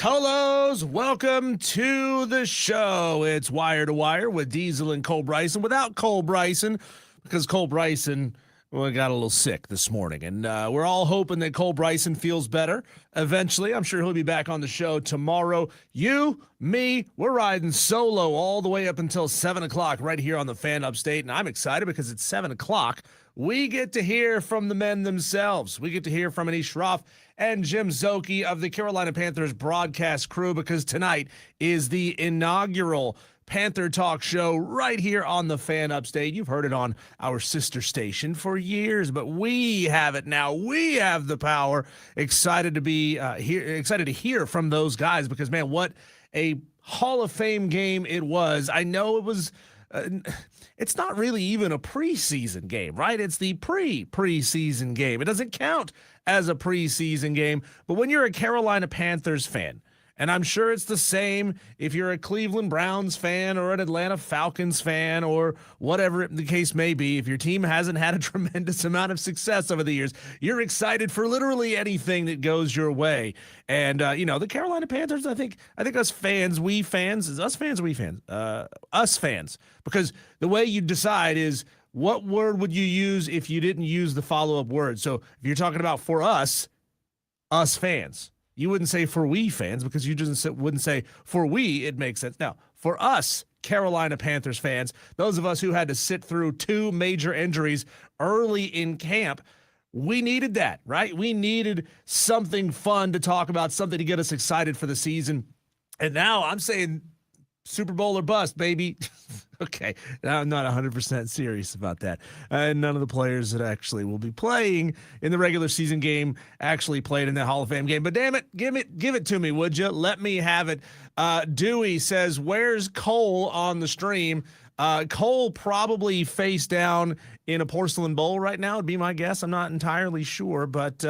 Tolos, welcome to the show. It's Wire to Wire with Diesel and Cole Bryson. Without Cole Bryson, because Cole Bryson got a little sick this morning. And we're all hoping that Cole Bryson feels better eventually. I'm sure he'll be back on the show tomorrow. You, me, we're riding solo all the way up until 7 o'clock right here on the Fan Upstate. And I'm excited because it's 7 o'clock. We get to hear from the men themselves. We get to hear from Anish Shroff and Jim Szoke of the Carolina Panthers broadcast crew, because tonight is the inaugural Panther Talk show right here on the Fan Upstate. You've heard it on our sister station for years, but we have it now. We have the power. Excited to be here. Excited to hear from those guys, because man, what a Hall of Fame game it was. I know it was. It's not really even a preseason game, right? It's the preseason game. It doesn't count as a preseason game. But when you're a Carolina Panthers fan, and I'm sure it's the same if you're a Cleveland Browns fan or an Atlanta Falcons fan or whatever the case may be, if your team hasn't had a tremendous amount of success over the years, you're excited for literally anything that goes your way. And, the Carolina Panthers, I think us fans, us fans, because the way you decide is what word would you use if you didn't use the follow-up word. So if you're talking about for us fans, you wouldn't say for we fans, because you just wouldn't say for we. It makes sense. Now, for us Carolina Panthers fans, those of us who had to sit through two major injuries early in camp, we needed that, right? We needed something fun to talk about, something to get us excited for the season. And now I'm saying Super Bowl or bust, baby. Okay, I'm not 100% serious about that. None of the players that actually will be playing in the regular season game actually played in the Hall of Fame game. But damn it, give it to me, would you? Let me have it. Dewey says, "Where's Cole on the stream?" Cole probably face down in a porcelain bowl right now would be my guess. I'm not entirely sure, but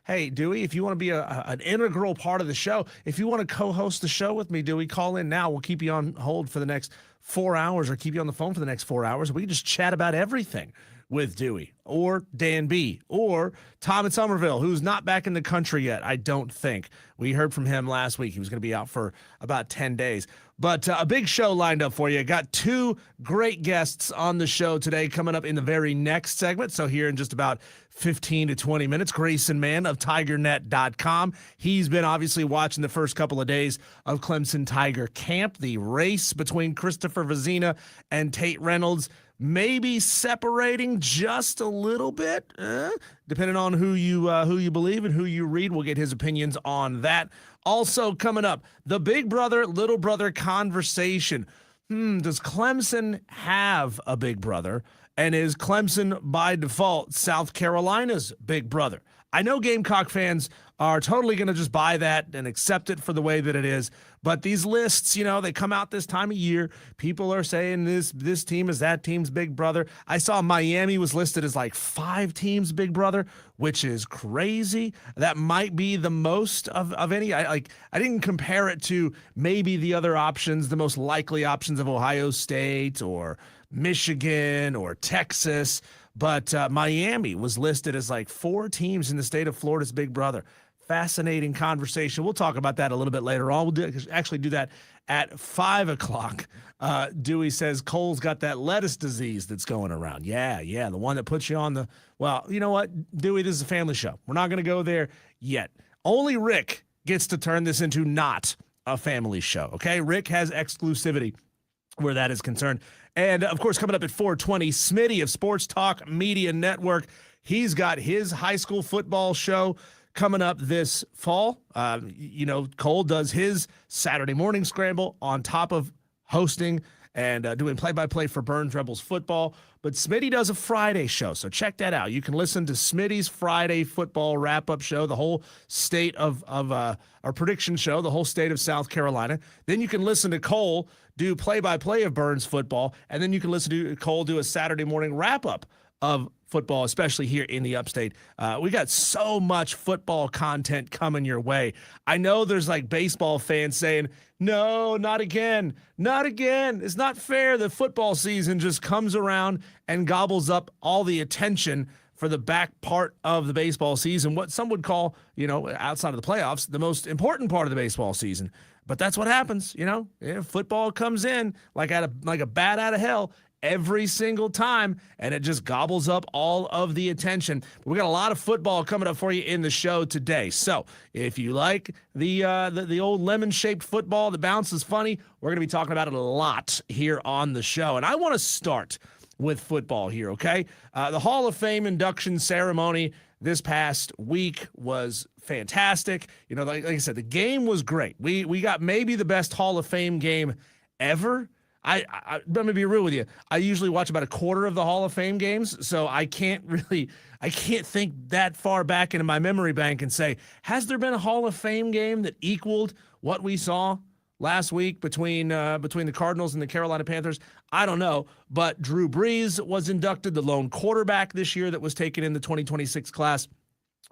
hey, Dewey, if you want to be an integral part of the show, if you want to co-host the show with me, Dewey, call in now. We'll keep you on hold for the next 4 hours, or keep you on the phone for the next 4 hours. We can just chat about everything with Dewey or Dan B or Tom in Somerville, who's not back in the country yet, I don't think. We heard from him last week. He was going to be out for about 10 days. But a big show lined up for you. Got two great guests on the show today coming up in the very next segment. So here in just about 15 to 20 minutes, Grayson Mann of TigerNet.com. He's been obviously watching the first couple of days of Clemson Tiger Camp, the race between Christopher Vezina and Tate Reynolds, maybe separating just a little bit, depending on who you believe and who you read. We'll get his opinions on that. Also coming up, the big brother, little brother conversation. Does Clemson have a big brother? And is Clemson, by default, South Carolina's big brother? I know Gamecock fans are totally going to just buy that and accept it for the way that it is. But these lists, they come out this time of year. People are saying this team is that team's big brother. I saw Miami was listed as like 5 teams' big brother, which is crazy. That might be the most of any. I didn't compare it to maybe the other options, the most likely options of Ohio State or Michigan or Texas. But Miami was listed as like 4 teams in the state of Florida's big brother. Fascinating conversation. We'll talk about that a little bit later on. We'll actually do that at 5 o'clock. Dewey says Cole's got that lettuce disease that's going around. Yeah, the one that puts you on the, well, you know what, Dewey, this is a family show. We're not going to go there yet. Only Rick gets to turn this into not a family show, okay? Rick has exclusivity where that is concerned. And, of course, coming up at 4:20, Smitty of Sports Talk Media Network. He's got his high school football show coming up this fall. Cole does his Saturday morning scramble on top of hosting and doing play-by-play for Burns Rebels football. But Smitty does a Friday show, so check that out. You can listen to Smitty's Friday football wrap-up show, the whole state of our prediction show, the whole state of South Carolina. Then you can listen to Cole do play-by-play of Burns football, and then you can listen to Cole do a Saturday morning wrap-up of football, especially here in the upstate. We got so much football content coming your way. I know there's like baseball fans saying, no, not again. Not again. It's not fair that football season just comes around and gobbles up all the attention for the back part of the baseball season, what some would call, outside of the playoffs, the most important part of the baseball season. But that's what happens, football comes in like a bat out of hell every single time, and it just gobbles up all of the attention. We got a lot of football coming up for you in the show today. So if you like the old lemon-shaped football that bounces funny, we're going to be talking about it a lot here on the show. And I want to start with football here, okay? The Hall of Fame induction ceremony this past week was fantastic. Like I said, the game was great. We got maybe the best Hall of Fame game ever. I'm going to be real with you. I usually watch about a quarter of the Hall of Fame games, so I can't think that far back into my memory bank and say, has there been a Hall of Fame game that equaled what we saw last week between the Cardinals and the Carolina Panthers? I don't know, but Drew Brees was inducted, the lone quarterback this year that was taken in the 2026 class.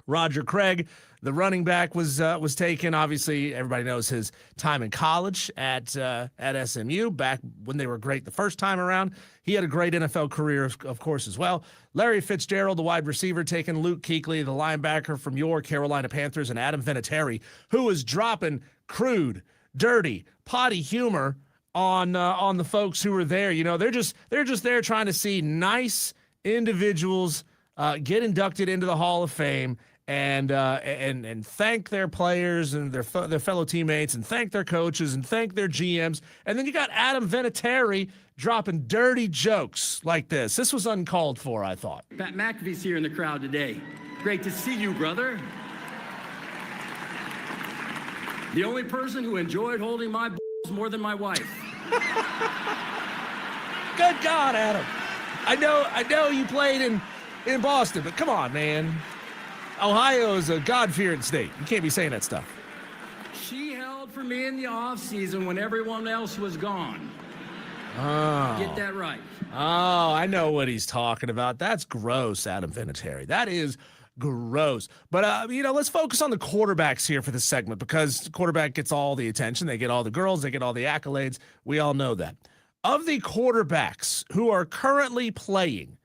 Roger Craig, the running back, was taken. Obviously, everybody knows his time in college at SMU back when they were great the first time around. He had a great NFL career, of course, as well. Larry Fitzgerald, the wide receiver, taken. Luke Kuechly, the linebacker from your Carolina Panthers, and Adam Vinatieri, who was dropping crude, dirty, potty humor on the folks who were there. They're just there trying to see nice individuals get inducted into the Hall of Fame and thank their players and their fellow teammates and thank their coaches and thank their GMs. And then you got Adam Vinatieri dropping dirty jokes like this. This was uncalled for, I thought. Pat McAfee's here in the crowd today. Great to see you, brother. The only person who enjoyed holding my balls more than my wife. Good God, Adam. I know you played in Boston, but come on, man. Ohio is a God-fearing state. You can't be saying that stuff. She held for me in the off-season when everyone else was gone. Oh. Get that right. Oh, I know what he's talking about. That's gross, Adam Vinatieri. That is gross. But, let's focus on the quarterbacks here for this segment because the quarterback gets all the attention. They get all the girls. They get all the accolades. We all know that. Of the quarterbacks who are currently playing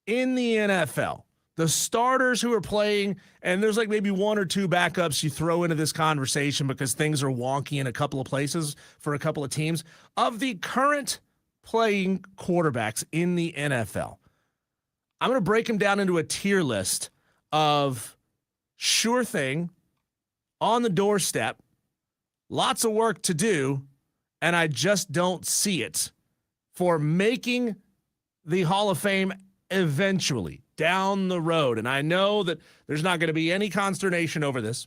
in the NFL, the starters who are playing, and there's like maybe one or two backups you throw into this conversation because things are wonky in a couple of places for a couple of teams. Of the current playing quarterbacks in the NFL, I'm going to break them down into a tier list of sure thing, on the doorstep, lots of work to do, and I just don't see it for making the Hall of Fame eventually down the road. And I know that there's not going to be any consternation over this.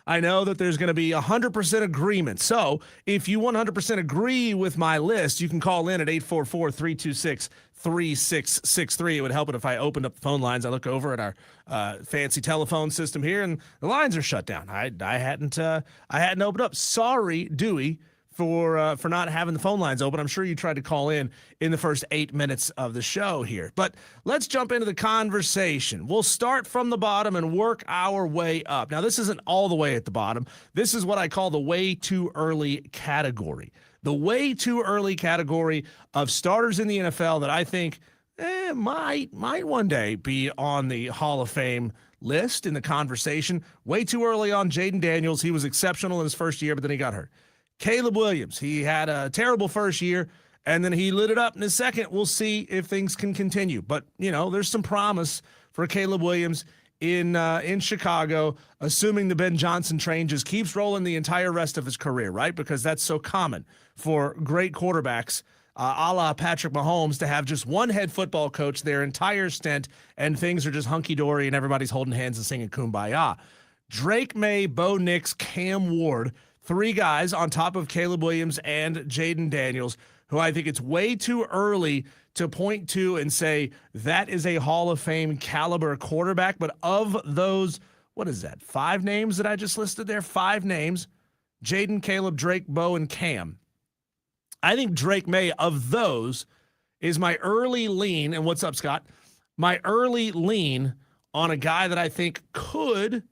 I know that there's going to be 100% agreement. So if you 100% agree with my list, you can call in at 844-326-3663. It would help it if I opened up the phone lines. I look over at our fancy telephone system here, and the lines are shut down. I hadn't opened up. Sorry, Dewey, for not having the phone lines open. I'm sure you tried to call in the first 8 minutes of the show here. But let's jump into the conversation. We'll start from the bottom and work our way up. Now, this isn't all the way at the bottom. This is what I call the way too early category. The way too early category of starters in the NFL that I think might one day be on the Hall of Fame list in the conversation. Way too early on Jaden Daniels. He was exceptional in his first year, but then he got hurt. Caleb Williams, he had a terrible first year, and then he lit it up in his second. We'll see if things can continue. But, there's some promise for Caleb Williams in Chicago, assuming the Ben Johnson train just keeps rolling the entire rest of his career, right? Because that's so common for great quarterbacks, a la Patrick Mahomes, to have just one head football coach their entire stint, and things are just hunky-dory, and everybody's holding hands and singing Kumbaya. Drake May, Bo Nix, Cam Ward, three guys on top of Caleb Williams and Jaden Daniels, who I think it's way too early to point to and say that is a Hall of Fame caliber quarterback. But of those, what is that, 5 names that I just listed there? 5 names: Jaden, Caleb, Drake, Bo, and Cam. I think Drake May, of those, is my early lean. And what's up, Scott? My early lean on a guy that I think could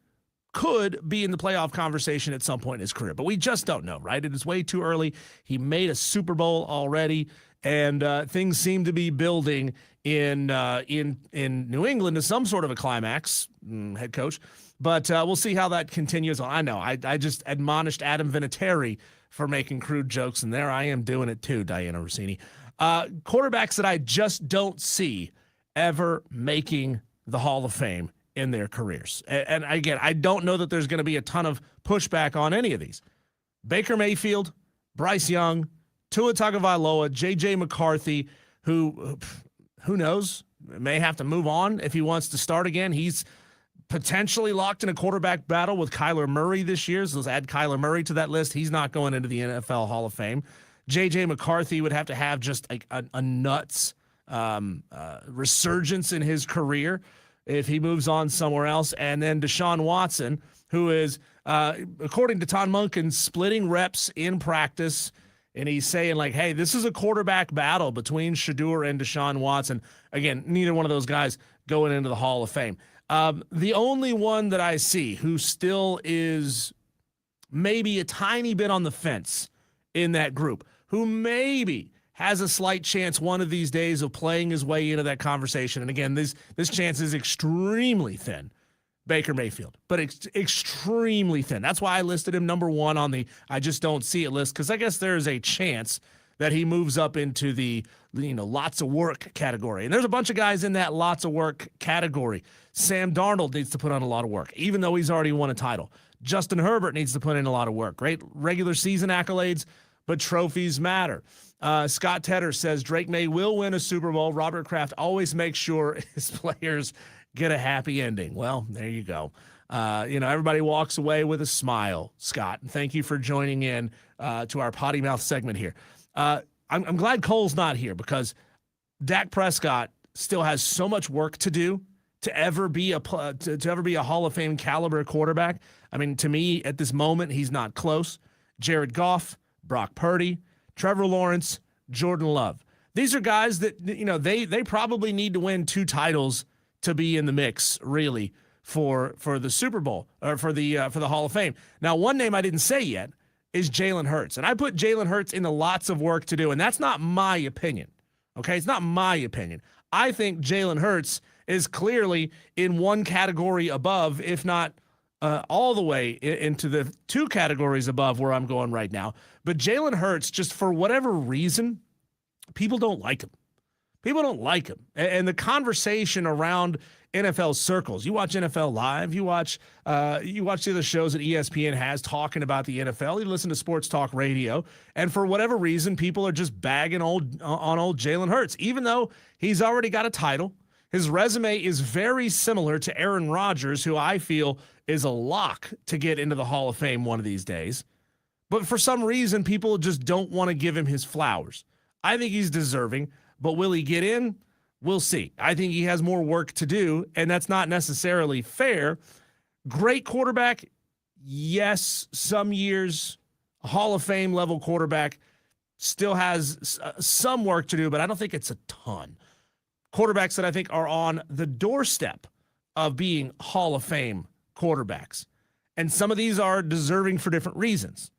be in the playoff conversation at some point in his career, but we just don't know, right? It is way too early. He made a Super Bowl already, and things seem to be building in New England to some sort of a climax, head coach. But we'll see how that continues on. I know I just admonished Adam Vinatieri for making crude jokes, and there I am doing it too, Diana Rossini. Quarterbacks that I just don't see ever making the Hall of Fame in their careers. And again, I don't know that there's going to be a ton of pushback on any of these. Baker Mayfield, Bryce Young, Tua Tagovailoa, J.J. McCarthy, who knows, may have to move on if he wants to start again. He's potentially locked in a quarterback battle with Kyler Murray this year, so let's add Kyler Murray to that list. He's not going into the NFL Hall of Fame. J.J. McCarthy would have to have just like a nuts resurgence in his career if he moves on somewhere else. And then Deshaun Watson, who is, according to Todd Monken, splitting reps in practice. And he's saying, like, hey, this is a quarterback battle between Shedeur and Deshaun Watson. Again, neither one of those guys going into the Hall of Fame. The only one that I see who still is maybe a tiny bit on the fence in that group, who maybe has a slight chance one of these days of playing his way into that conversation. And again, this chance is extremely thin. Baker Mayfield, but extremely thin. That's why I listed him number one on the I just don't see it list, because I guess there's a chance that he moves up into the lots of work category. And there's a bunch of guys in that lots of work category. Sam Darnold needs to put on a lot of work, even though he's already won a title. Justin Herbert needs to put in a lot of work. Great regular season accolades, but trophies matter. Scott Tedder says Drake May will win a Super Bowl. Robert Kraft always makes sure his players get a happy ending. Well, there you go. Everybody walks away with a smile, Scott. And thank you for joining in to our potty mouth segment here. I'm glad Cole's not here, because Dak Prescott still has so much work to do to ever be a Hall of Fame caliber quarterback. I mean, to me, at this moment, he's not close. Jared Goff, Brock Purdy, Trevor Lawrence, Jordan Love. These are guys that, they probably need to win 2 titles to be in the mix, really, for the Super Bowl or for the Hall of Fame. Now, one name I didn't say yet is Jalen Hurts, and I put Jalen Hurts into lots of work to do, and that's not my opinion. Okay, it's not my opinion. I think Jalen Hurts is clearly in one category above, if not all the way into the 2 categories above where I'm going right now. But Jalen Hurts, just for whatever reason, people don't like him. People don't like him. And the conversation around NFL circles, you watch NFL Live, you watch the other shows that ESPN has talking about the NFL, you listen to sports talk radio, and for whatever reason, people are just bagging on old Jalen Hurts, even though he's already got a title. His resume is very similar to Aaron Rodgers, who I feel is a lock to get into the Hall of Fame one of these days. But for some reason, people just don't want to give him his flowers. I think he's deserving, but will he get in? We'll see. I think he has more work to do, and that's not necessarily fair. Great quarterback, yes, some years, a Hall of Fame level quarterback, still has some work to do, but I don't think it's a ton. Quarterbacks that I think are on the doorstep of being Hall of Fame quarterbacks. And some of these are deserving for different reasons.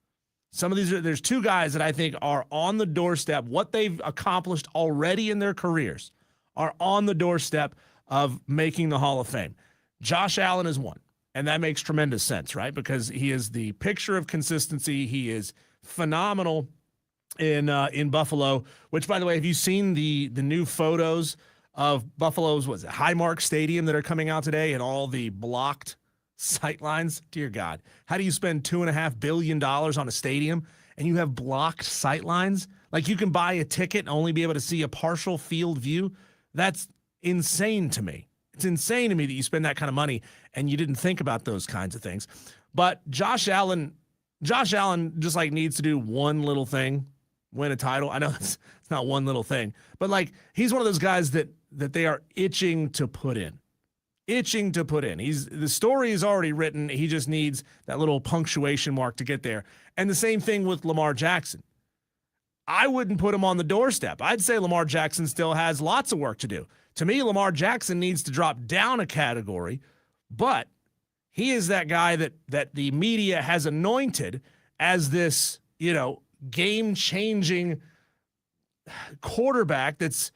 Some of these there's 2 guys that I think are on the doorstep. What they've accomplished already in their careers are on the doorstep of making the Hall of Fame. Josh Allen is one, and that makes tremendous sense, right? Because he is the picture of consistency. He is phenomenal in Buffalo, which, by the way, have you seen the new photos of Buffalo's, Highmark Stadium that are coming out today, and all the blocked sight lines? Dear God, how do you spend $2.5 billion on a stadium and you have blocked sight lines? Like, you can buy a ticket and only be able to see a partial field view. That's insane to me. It's insane to me that you spend that kind of money and you didn't think about those kinds of things. But Josh Allen just needs to do one little thing, win a title. I know it's not one little thing, but he's one of those guys that they are itching to put in. The story is already written. He just needs that little punctuation mark to get there. And the same thing with Lamar Jackson. I wouldn't put him on the doorstep. I'd say Lamar Jackson still has lots of work to do. To me, Lamar Jackson needs to drop down a category, but he is that guy that the media has anointed as this, game-changing quarterback that's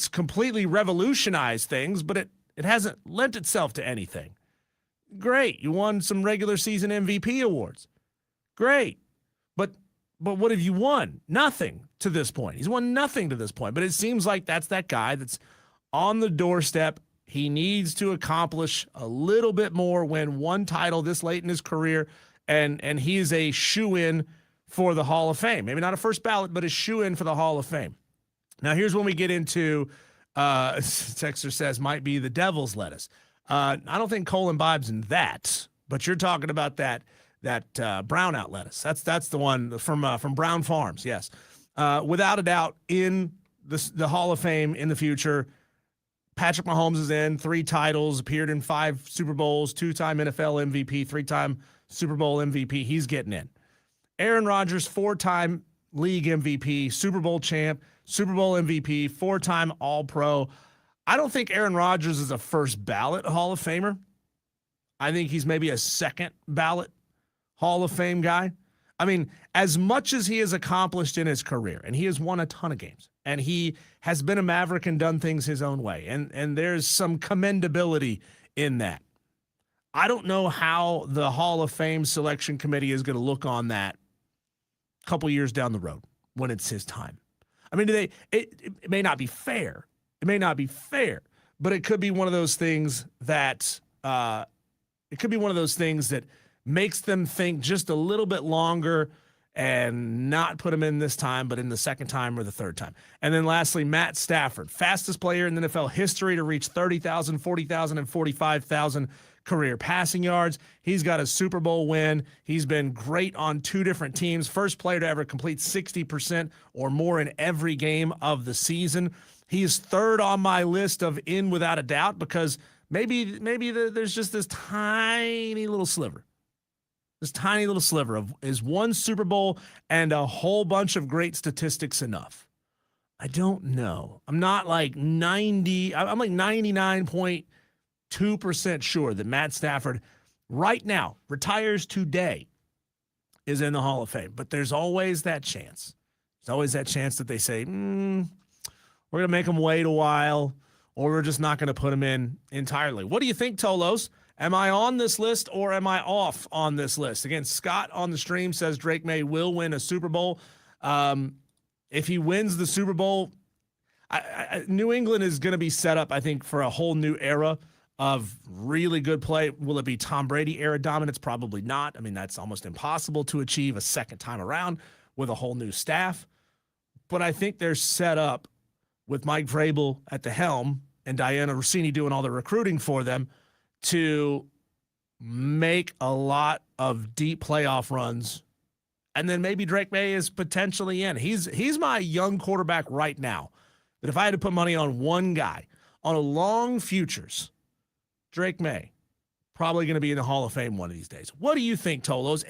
completely revolutionized things, but it hasn't lent itself to anything. Great. You won some regular season MVP awards. Great. But what have you won? Nothing to this point. He's won nothing to this point. But it seems like that's that guy that's on the doorstep. He needs to accomplish a little bit more, win one title this late in his career, and he is a shoo-in for the Hall of Fame. Maybe not a first ballot, but a shoo-in for the Hall of Fame. Now, here's when we get into, Texter says, might be the devil's lettuce. I don't think Cole imbibes in that, but you're talking about that brownout lettuce. That's the one from Brown Farms, yes. Without a doubt, in the Hall of Fame in the future, Patrick Mahomes is in 3 titles, appeared in 5 Super Bowls, 2-time NFL MVP, 3-time Super Bowl MVP. He's getting in. Aaron Rodgers, 4-time league MVP, Super Bowl champ, Super Bowl MVP, 4-time All-Pro. I don't think Aaron Rodgers is a first ballot Hall of Famer. I think he's maybe a second ballot Hall of Fame guy. I mean, as much as he has accomplished in his career, and he has won a ton of games, and he has been a Maverick and done things his own way, and there's some commendability in that. I don't know how the Hall of Fame selection committee is going to look on that a couple years down the road when it's his time. I mean, it may not be fair. It may not be fair, but it could be one of those things that makes them think just a little bit longer and not put him in this time, but in the second time or the third time. And then lastly, Matt Stafford, fastest player in the NFL history to reach 30,000, 40,000, and 45,000 career passing yards. He's got a Super Bowl win. He's been great on 2 different teams. First player to ever complete 60% or more in every game of the season. He is third on my list of in without a doubt because maybe there's just this tiny little sliver. This tiny little sliver of is one Super Bowl and a whole bunch of great statistics enough? I don't know. I'm not like 90. I'm like 99.2% sure that Matt Stafford right now, retires today, is in the Hall of Fame. But there's always that chance. There's always that chance that they say, we're going to make him wait a while, or we're just not going to put him in entirely. What do you think, Tolos? Am I on this list or am I off on this list? Again, Scott on the stream says Drake May will win a Super Bowl. If he wins the Super Bowl, New England is going to be set up, I think, for a whole new era of really good play. Will it be Tom Brady era dominance? Probably not. I mean, that's almost impossible to achieve a second time around with a whole new staff. But I think they're set up with Mike Vrabel at the helm and Diana Rossini doing all the recruiting for them to make a lot of deep playoff runs. And then maybe Drake May is potentially in. He's my young quarterback right now that if I had to put money on one guy on a long futures, Drake May, probably going to be in the Hall of Fame one of these days. What do you think, Tolos?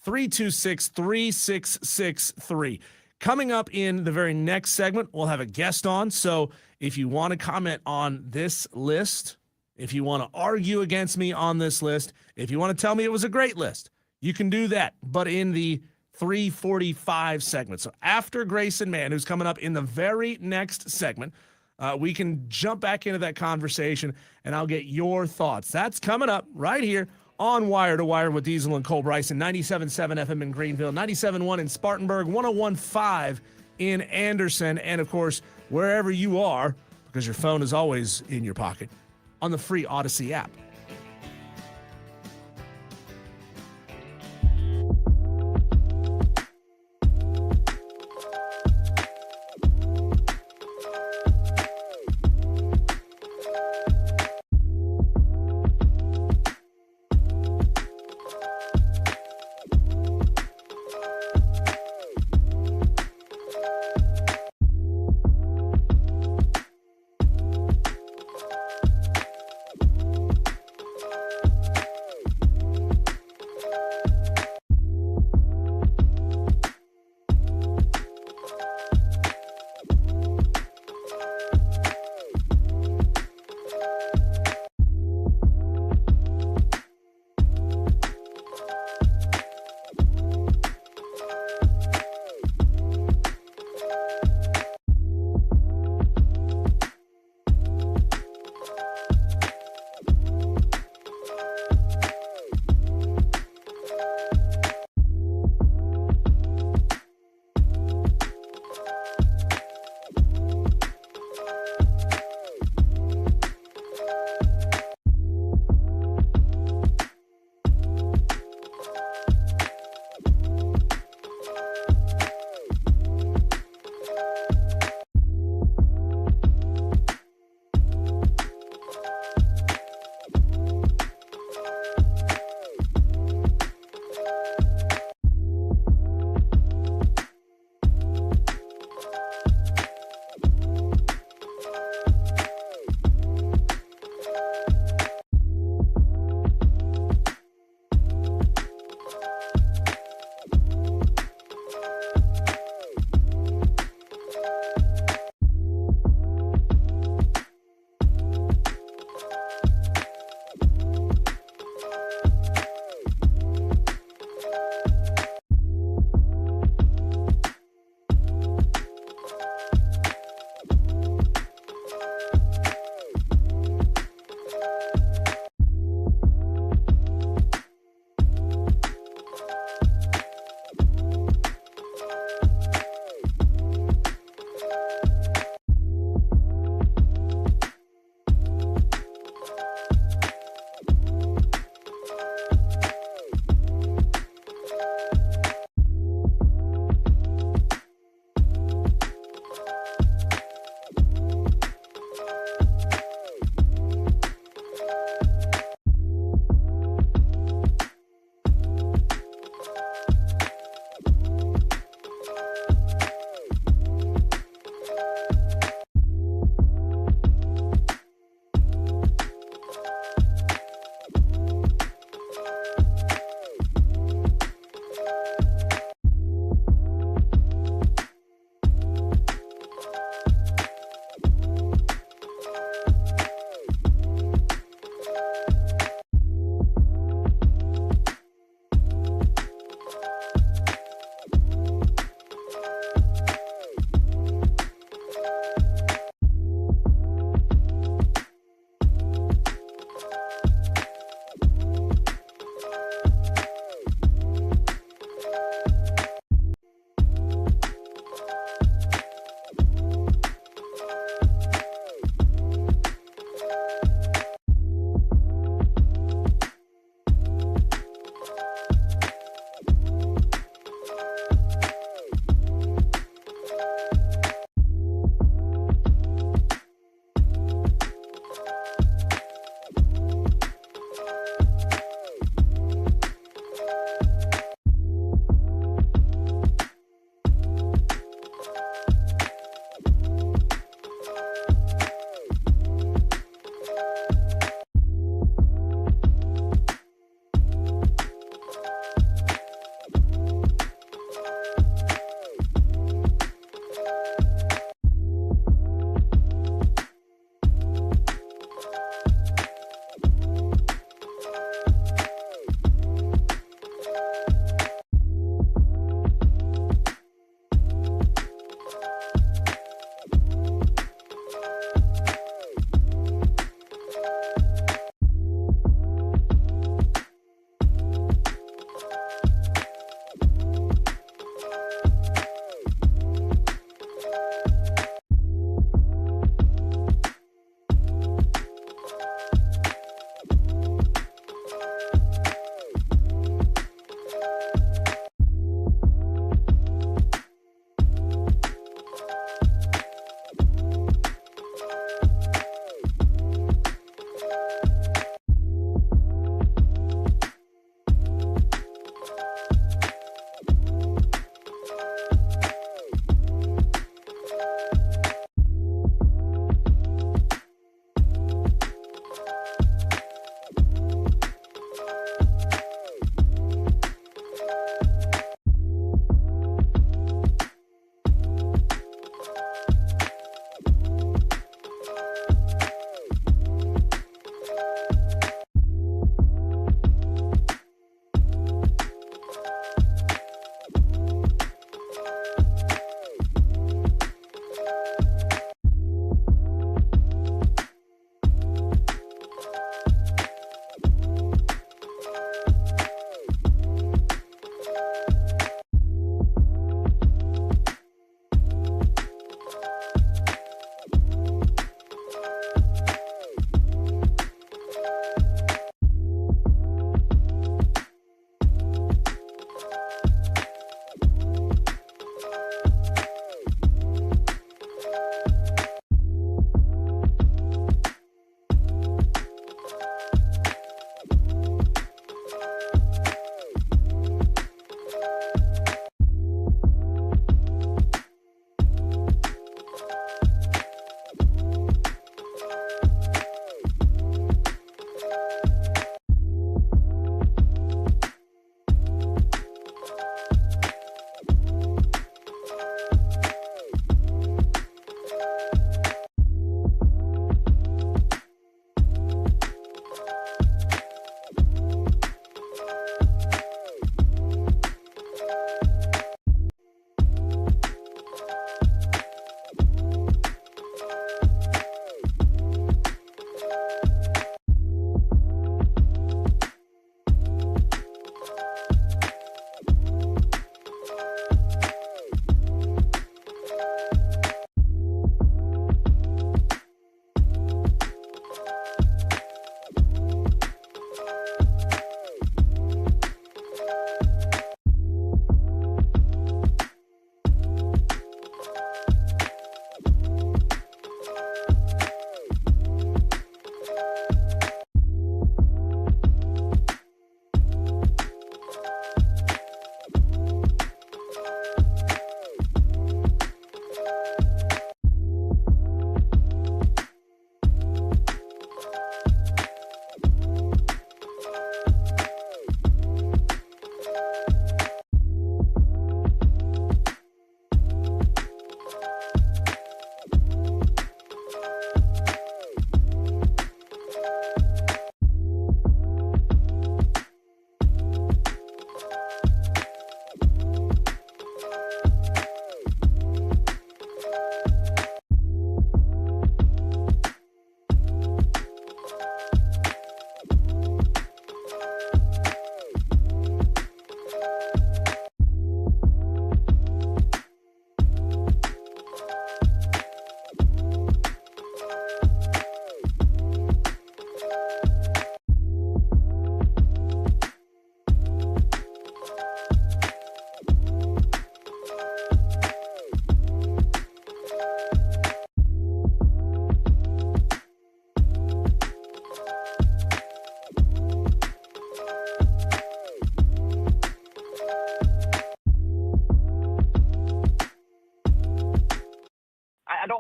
844-326-3663. Coming up in the very next segment, we'll have a guest on. So if you want to comment on this list, if you want to argue against me on this list, if you want to tell me it was a great list, you can do that, but in the 3:45 segment. So after Grayson Mann, who's coming up in the very next segment, we can jump back into that conversation, and I'll get your thoughts. That's coming up right here on Wire to Wire with Diesel and Cole Bryson, 97.7 FM in Greenville, 97.1 in Spartanburg, 101.5 in Anderson, and, of course, wherever you are, because your phone is always in your pocket, on the free Odyssey app.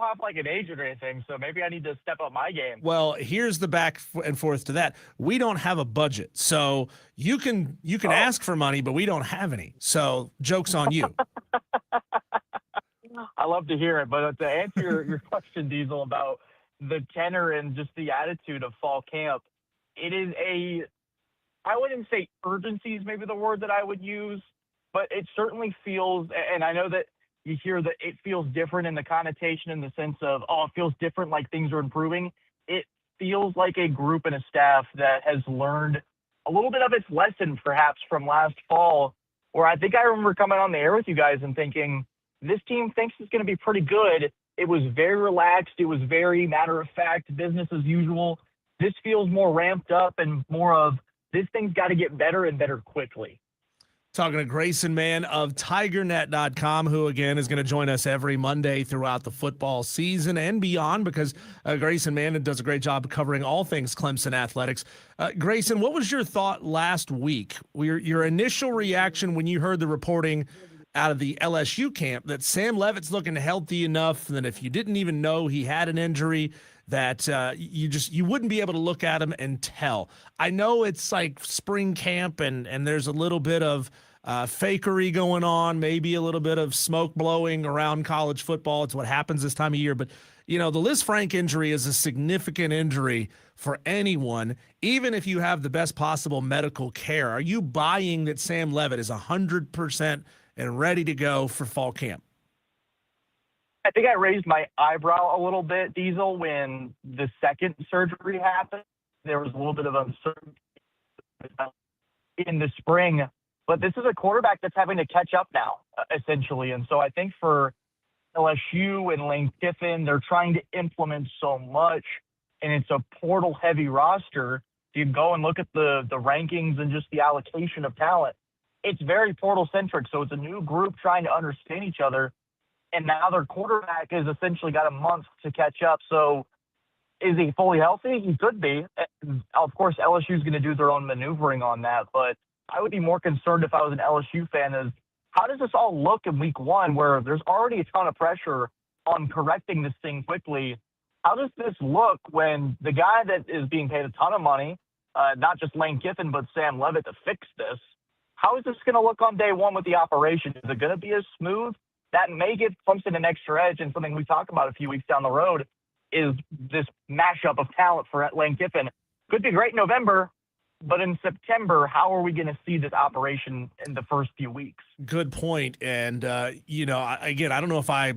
off like an agent or anything, so maybe I need to step up my game. Well, here's the back and forth to that. We don't have a budget, so you can ask for money, but we don't have any. So joke's on you. I love to hear it, but to answer your question, Diesel, about the tenor and just the attitude of fall camp, it is I wouldn't say urgency is maybe the word that I would use, but it certainly feels, and I know that you hear that it feels different in the connotation in the sense of, oh, it feels different, like things are improving. It feels like a group and a staff that has learned a little bit of its lesson perhaps from last fall, where I think I remember coming on the air with you guys and thinking, this team thinks it's going to be pretty good. It was very relaxed. It was very matter of fact, business as usual. This feels more ramped up and more of this thing's got to get better and better quickly. Talking to Grayson Mann of TigerNet.com, who, again, is going to join us every Monday throughout the football season and beyond, because Grayson Mann does a great job covering all things Clemson athletics. Grayson, what was your thought last week? Your initial reaction when you heard the reporting out of the LSU camp that Sam Leavitt's looking healthy enough that if you didn't even know he had an injury, that you wouldn't be able to look at him and tell. I know it's like spring camp and there's a little bit of fakery going on, maybe a little bit of smoke blowing around college football. It's what happens this time of year. But, the Liz Frank injury is a significant injury for anyone, even if you have the best possible medical care. Are you buying that Sam Leavitt is 100% and ready to go for fall camp? I think I raised my eyebrow a little bit, Diesel, when the second surgery happened. There was a little bit of uncertainty in the spring, but this is a quarterback that's having to catch up now, essentially. And so I think for LSU and Lane Kiffin, they're trying to implement so much, and it's a portal-heavy roster. If you go and look at the rankings and just the allocation of talent, it's very portal-centric. So it's a new group trying to understand each other. And now their quarterback has essentially got a month to catch up. So is he fully healthy? He could be. Of course, LSU is going to do their own maneuvering on that. But I would be more concerned if I was an LSU fan is how does this all look in week one where there's already a ton of pressure on correcting this thing quickly? How does this look when the guy that is being paid a ton of money, not just Lane Kiffin, but Sam Leavitt to fix this, how is this going to look on day one with the operation? Is it going to be as smooth? That may give Clemson an extra edge, and something we talk about a few weeks down the road is this mashup of talent for Lane Kiffin. Could be great in November, but in September, how are we going to see this operation in the first few weeks? Good point. And, again, I don't know if I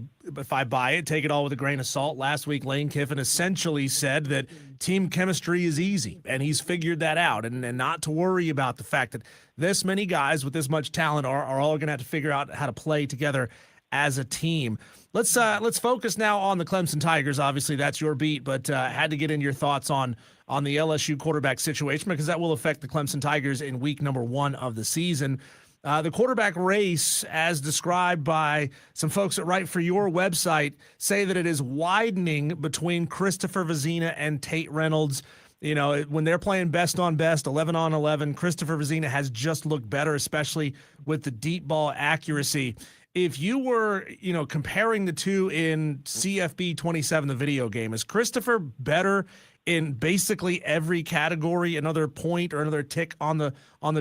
buy it, take it all with a grain of salt. Last week, Lane Kiffin essentially said that team chemistry is easy, and he's figured that out, and not to worry about the fact that this many guys with this much talent are all going to have to figure out how to play together as a team. Let's focus now on the Clemson Tigers. Obviously, that's your beat, but had to get in your thoughts on the LSU quarterback situation because that will affect the Clemson Tigers in week number 1 of the season. The quarterback race, as described by some folks that write for your website, say that it is widening between Christopher Vezina and Tate Reynolds. When they're playing best on best, 11 on 11, Christopher Vezina has just looked better, especially with the deep ball accuracy. If you were, comparing the two in CFB 27, the video game, is Christopher better in basically every category, another point or another tick on the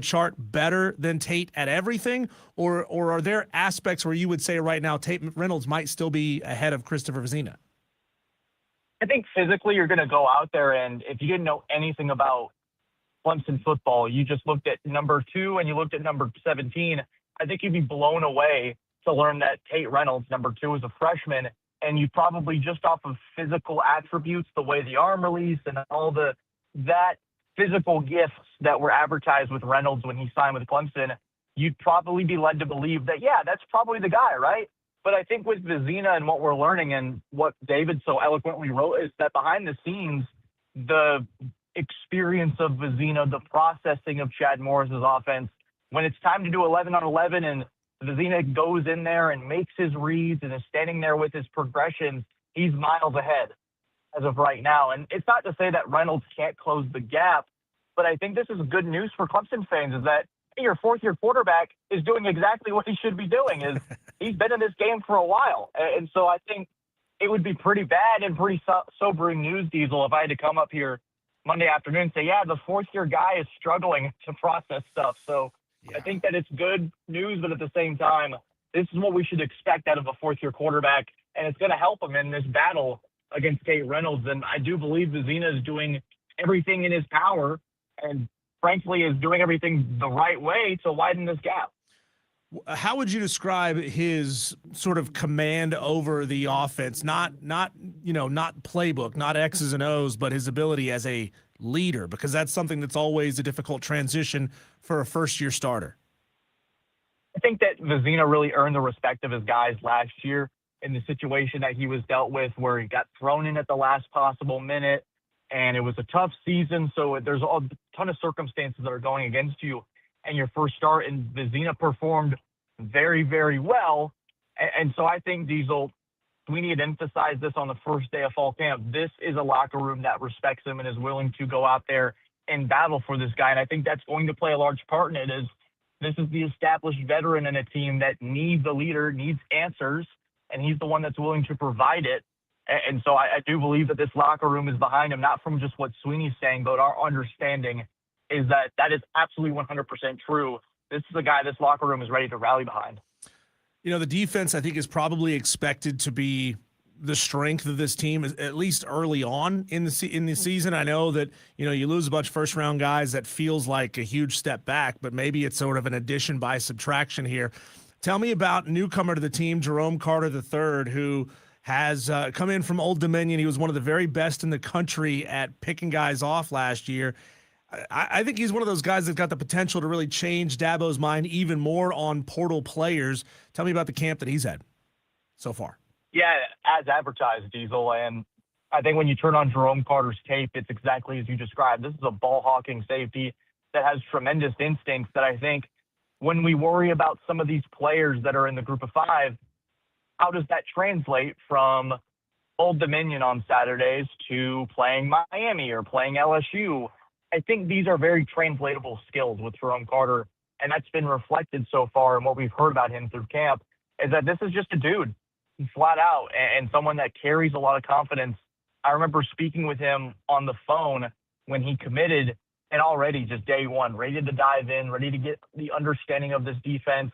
chart, better than Tate at everything? Or are there aspects where you would say right now Tate Reynolds might still be ahead of Christopher Vezina? I think physically you're going to go out there, and if you didn't know anything about Clemson football, you just looked at number 2 and you looked at number 17, I think you'd be blown away to learn that Tate Reynolds, number 2, is a freshman, and you probably just off of physical attributes, the way the arm release and all that physical gifts that were advertised with Reynolds when he signed with Clemson, you'd probably be led to believe that, yeah, that's probably the guy, right? But I think with Vezina and what we're learning and what David so eloquently wrote is that behind the scenes, the experience of Vezina, the processing of Chad Morris's offense, when it's time to do 11 on 11 and Vezina goes in there and makes his reads and is standing there with his progressions, he's miles ahead as of right now. And it's not to say that Reynolds can't close the gap, but I think this is good news for Clemson fans is that your fourth-year quarterback is doing exactly what he should be doing. Is he's been in this game for a while. And so I think it would be pretty bad and pretty sobering news, Diesel, if I had to come up here Monday afternoon and say, yeah, the fourth-year guy is struggling to process stuff. So I think that it's good news, but at the same time, this is what we should expect out of a fourth-year quarterback, and it's going to help him in this battle against Kate Reynolds. And I do believe Vezina is doing everything in his power and, frankly, is doing everything the right way to widen this gap. How would you describe his sort of command over the offense? Not playbook, not X's and O's, but his ability as a leader, because that's something that's always a difficult transition for a first-year starter. I think that Vezina really earned the respect of his guys last year in the situation that he was dealt with, where he got thrown in at the last possible minute, and it was a tough season. So there's a ton of circumstances that are going against you and your first start, and Vezina performed very, very well. And so I think, Diesel, we need to emphasize this on the first day of fall camp. This is a locker room that respects him and is willing to go out there and battle for this guy. And I think that's going to play a large part in it. This is the established veteran in a team that needs a leader, needs answers, and he's the one that's willing to provide it. And so I do believe that this locker room is behind him, not from just what Sweeney's saying, but our understanding is that is absolutely 100% true. This is a guy this locker room is ready to rally behind. You know, the defense, I think, is probably expected to be the strength of this team, at least early on in the season. I know that, you lose a bunch of first-round guys. That feels like a huge step back, but maybe it's sort of an addition by subtraction here. Tell me about newcomer to the team, Jerome Carter III, who has come in from Old Dominion. He was one of the very best in the country at picking guys off last year. I think he's one of those guys that's got the potential to really change Dabo's mind even more on portal players. Tell me about the camp that he's had so far. Yeah, as advertised, Diesel. And I think when you turn on Jerome Carter's tape, it's exactly as you described. This is a ball-hawking safety that has tremendous instincts that I think when we worry about some of these players that are in the group of five, how does that translate from Old Dominion on Saturdays to playing Miami or playing LSU? I think these are very translatable skills with Jerome Carter, and that's been reflected so far in what we've heard about him through camp, is that this is just a dude, flat out, and someone that carries a lot of confidence. I remember speaking with him on the phone when he committed, and already just day one, ready to dive in, ready to get the understanding of this defense,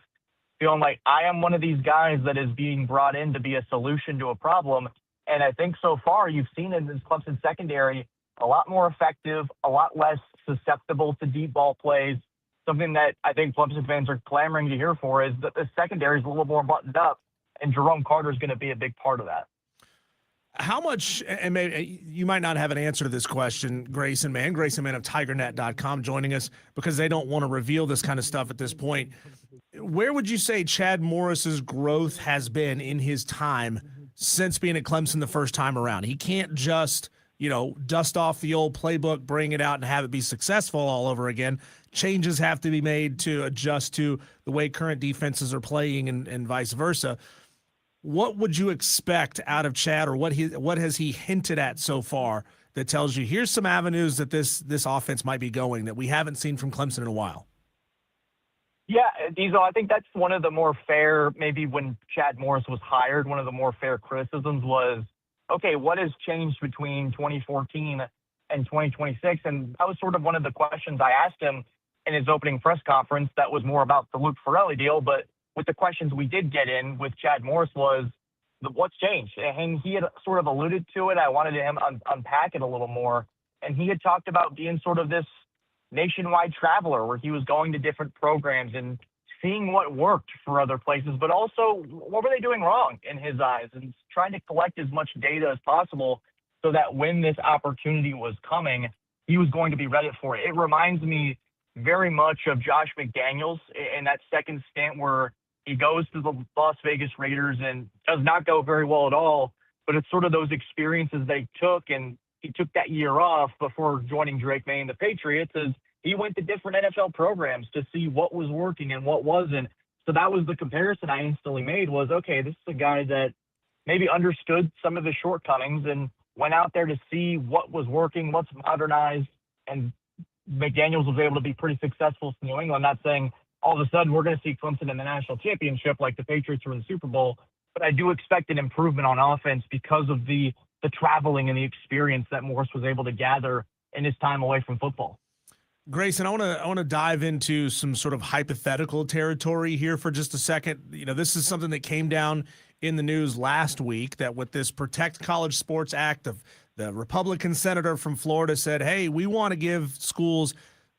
feeling like I am one of these guys that is being brought in to be a solution to a problem. And I think so far you've seen in this Clemson secondary a lot more effective, a lot less susceptible to deep ball plays. Something that I think Clemson fans are clamoring to hear for is that the secondary is a little more buttoned up, and Jerome Carter is going to be a big part of that. How much, and maybe you might not have an answer to this question, Grayson Mann of TigerNet.com joining us, because they don't want to reveal this kind of stuff at this point. Where would you say Chad Morris's growth has been in his time since being at Clemson the first time around? He can't just dust off the old playbook, bring it out, and have it be successful all over again. Changes have to be made to adjust to the way current defenses are playing and vice versa. What would you expect out of Chad, or what has he hinted at so far that tells you here's some avenues that this offense might be going that we haven't seen from Clemson in a while? Yeah, Diesel, I think that's one of the more fair, maybe when Chad Morris was hired, one of the more fair criticisms was, okay, what has changed between 2014 and 2026? And that was sort of one of the questions I asked him in his opening press conference. That was more about the Luke Farrelly deal. But with the questions we did get in with Chad Morris was, what's changed? And he had sort of alluded to it. I wanted him to unpack it a little more. And he had talked about being sort of this nationwide traveler where he was going to different programs and seeing what worked for other places, but also what were they doing wrong in his eyes, and trying to collect as much data as possible so that when this opportunity was coming, he was going to be ready for it. It reminds me very much of Josh McDaniels in that second stint where he goes to the Las Vegas Raiders and does not go very well at all, but it's sort of those experiences they took, and he took that year off before joining Drake May and the Patriots as he went to different NFL programs to see what was working and what wasn't. So that was the comparison I instantly made was, okay, this is a guy that maybe understood some of his shortcomings and went out there to see what was working, what's modernized, and McDaniels was able to be pretty successful in New England. I'm not saying all of a sudden we're going to see Clemson in the national championship like the Patriots were in the Super Bowl, but I do expect an improvement on offense because of the traveling and the experience that Morris was able to gather in his time away from football. Grayson, I want to dive into some sort of hypothetical territory here for just a second. This is something that came down in the news last week, that with this Protect College Sports Act, of the Republican senator from Florida said, hey, we want to give schools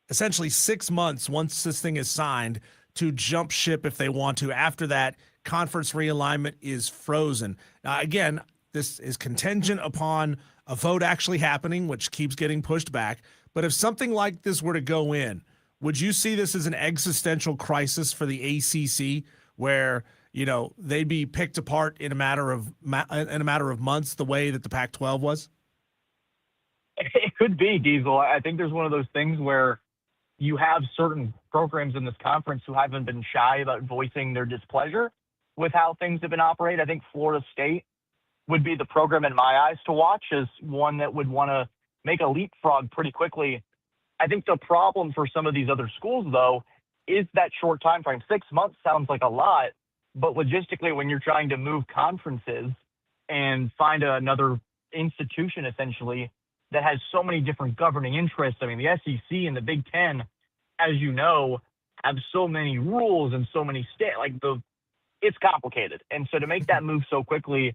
essentially 6 months once this thing is signed to jump ship if they want to. After that, conference realignment is frozen. Now, again, this is contingent upon a vote actually happening, which keeps getting pushed back. But if something like this were to go in, would you see this as an existential crisis for the ACC, where they'd be picked apart in a matter of months, the way that the Pac-12 was? It could be, Diesel. I think there's one of those things where you have certain programs in this conference who haven't been shy about voicing their displeasure with how things have been operated. I think Florida State would be the program in my eyes to watch, as one that would want to make a leapfrog pretty quickly. I think the problem for some of these other schools, though, is that short time frame. 6 months sounds like a lot, but logistically, when you're trying to move conferences and find another institution, essentially, that has so many different governing interests. I mean, the SEC and the Big Ten, as you know, have so many rules and so many it's complicated. And so to make that move so quickly,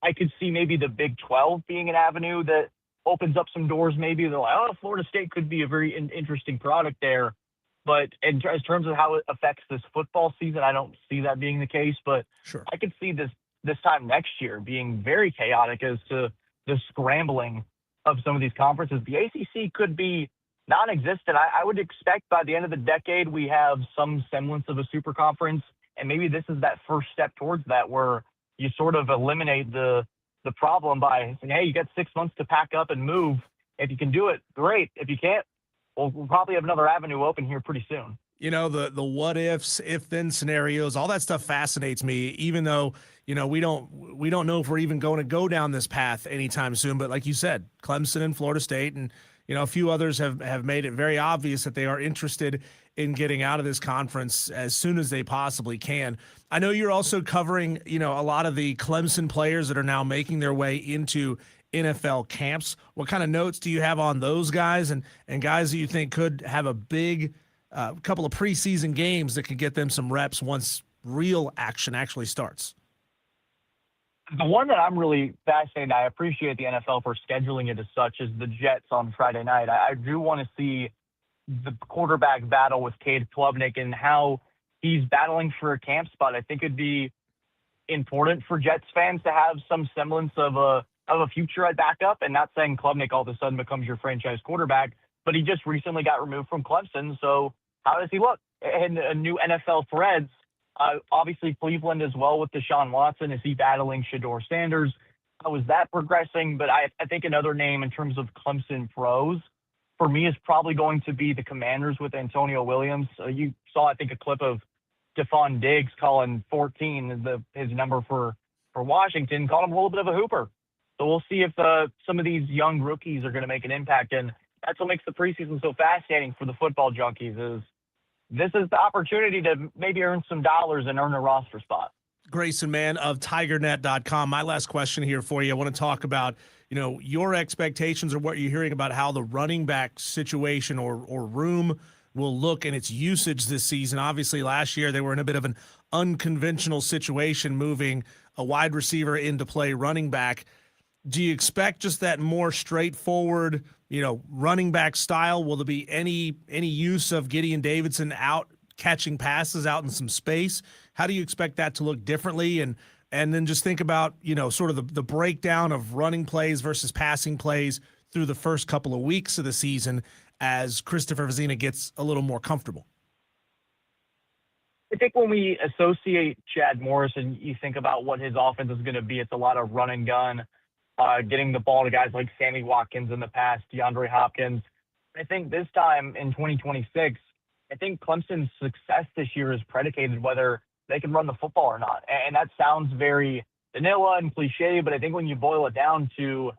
I could see maybe the Big 12 being an avenue that opens up some doors. Maybe they're like, oh, Florida State could be a very interesting product there. But in terms of how it affects this football season, I don't see that being the case. But Sure. I could see this time next year being very chaotic as to the scrambling of some of these conferences. The ACC could be non-existent. I would expect by the end of the decade we have some semblance of a super conference, and maybe this is that first step towards that, where you sort of eliminate the problem by saying, hey, you got 6 months to pack up and move. If you can do it, great. If you can't, we'll probably have another avenue open here pretty soon. The what ifs, if then scenarios, all that stuff fascinates me, even though, we don't know if we're even going to go down this path anytime soon. But like you said, Clemson and Florida State and, a few others have made it very obvious that they are interested in getting out of this conference as soon as they possibly can. I know you're also covering, a lot of the Clemson players that are now making their way into NFL camps. What kind of notes do you have on those guys and guys that you think could have a big couple of preseason games that could get them some reps once real action actually starts? The one that I'm really fascinated, I appreciate the NFL for scheduling it as such, is the Jets on Friday night. I do want to see the quarterback battle with Cade Klubnik and how he's battling for a camp spot. I think it'd be important for Jets fans to have some semblance of a future at backup, and not saying Klubnik all of a sudden becomes your franchise quarterback, but he just recently got removed from Clemson. So how does he look? And a new NFL threads. Obviously, Cleveland as well with Deshaun Watson. Is he battling Shedeur Sanders? How is that progressing? But I think another name in terms of Clemson pros for me is probably going to be the Commanders with Antonio Williams. You saw, I think, a clip of Stephon Diggs calling 14 his number for Washington, called him a little bit of a hooper. So we'll see if some of these young rookies are going to make an impact. And that's what makes the preseason so fascinating for the football junkies, is this is the opportunity to maybe earn some dollars and earn a roster spot. Grayson Mann of TigerNet.com. My last question here for you. I want to talk about, your expectations or what you're hearing about how the running back situation or room will look and its usage this season. Obviously, last year they were in a bit of an unconventional situation, moving a wide receiver into play running back. Do you expect just that more straightforward, running back style? Will there be any use of Gideon Davidson out catching passes out in some space? How do you expect that to look differently? And then just think about, sort of the breakdown of running plays versus passing plays through the first couple of weeks of the season as Christopher Vezina gets a little more comfortable. I think when we associate Chad Morris and you think about what his offense is going to be, it's a lot of run and gun, getting the ball to guys like Sammy Watkins in the past, DeAndre Hopkins. I think this time in 2026, I think Clemson's success this year is predicated whether they can run the football or not. And that sounds very vanilla and cliche, but I think when you boil it down to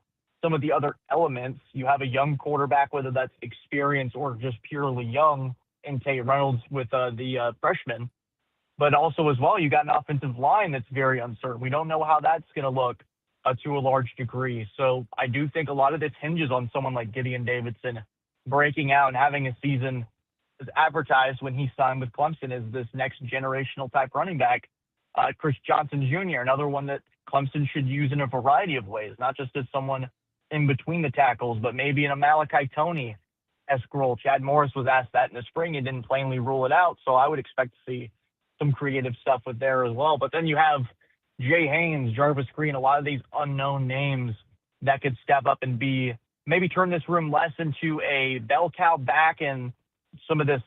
some of the other elements, you have a young quarterback, whether that's experience or just purely young, in Tate Reynolds with the freshman. But also as well, you got an offensive line that's very uncertain. We don't know how that's going to look to a large degree. So I do think a lot of this hinges on someone like Gideon Davidson breaking out and having a season as advertised when he signed with Clemson as this next generational type running back. Chris Johnson Jr., another one that Clemson should use in a variety of ways, not just as someone in between the tackles, but maybe in a Malachi Tony-esque role. Chad Morris was asked that in the spring and didn't plainly rule it out, so I would expect to see some creative stuff with there as well. But then you have Jay Haynes, Jarvis Green, a lot of these unknown names that could step up and maybe turn this room less into a bell cow back and some of this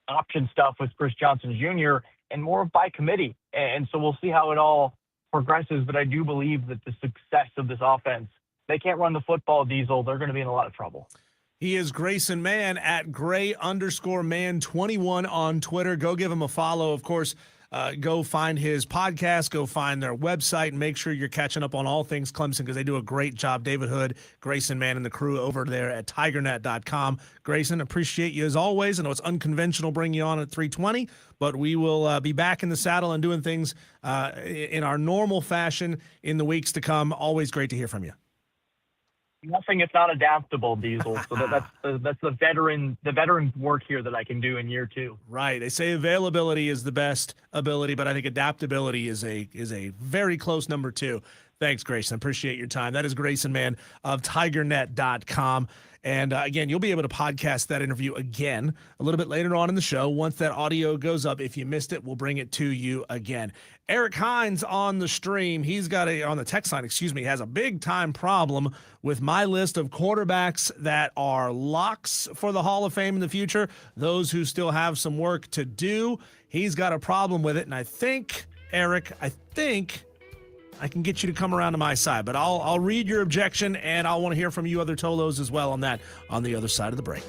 option stuff with Chris Johnson Jr. and more by committee. And so we'll see how it all progresses. But I do believe that the success of this offense, they can't run the football, Diesel. They're going to be in a lot of trouble. He is Grayson Mann at Gray_Man21 on Twitter. Go give him a follow. Of course, go find his podcast, go find their website, and make sure you're catching up on all things Clemson because they do a great job. David Hood, Grayson Mann, and the crew over there at tigernet.com. Grayson, appreciate you as always. I know it's unconventional bringing you on at 3:20, but we will be back in the saddle and doing things in our normal fashion in the weeks to come. Always great to hear from you. Nothing if not adaptable, Diesel. So that's the veteran work here that I can do in year 2. Right. They say availability is the best ability, but I think adaptability is a very close number 2. Thanks, Grayson. Appreciate your time. That is Grayson Mann of tigernet.com. And again, you'll be able to podcast that interview again a little bit later on in the show. Once that audio goes up, if you missed it, we'll bring it to you again. Eric Hines on the stream, on the text line, has a big time problem with my list of quarterbacks that are locks for the Hall of Fame in the future, those who still have some work to do. He's got a problem with it. And I think, Eric, I can get you to come around to my side, but I'll read your objection, and I'll want to hear from you other Tolos as well on that on the other side of the break.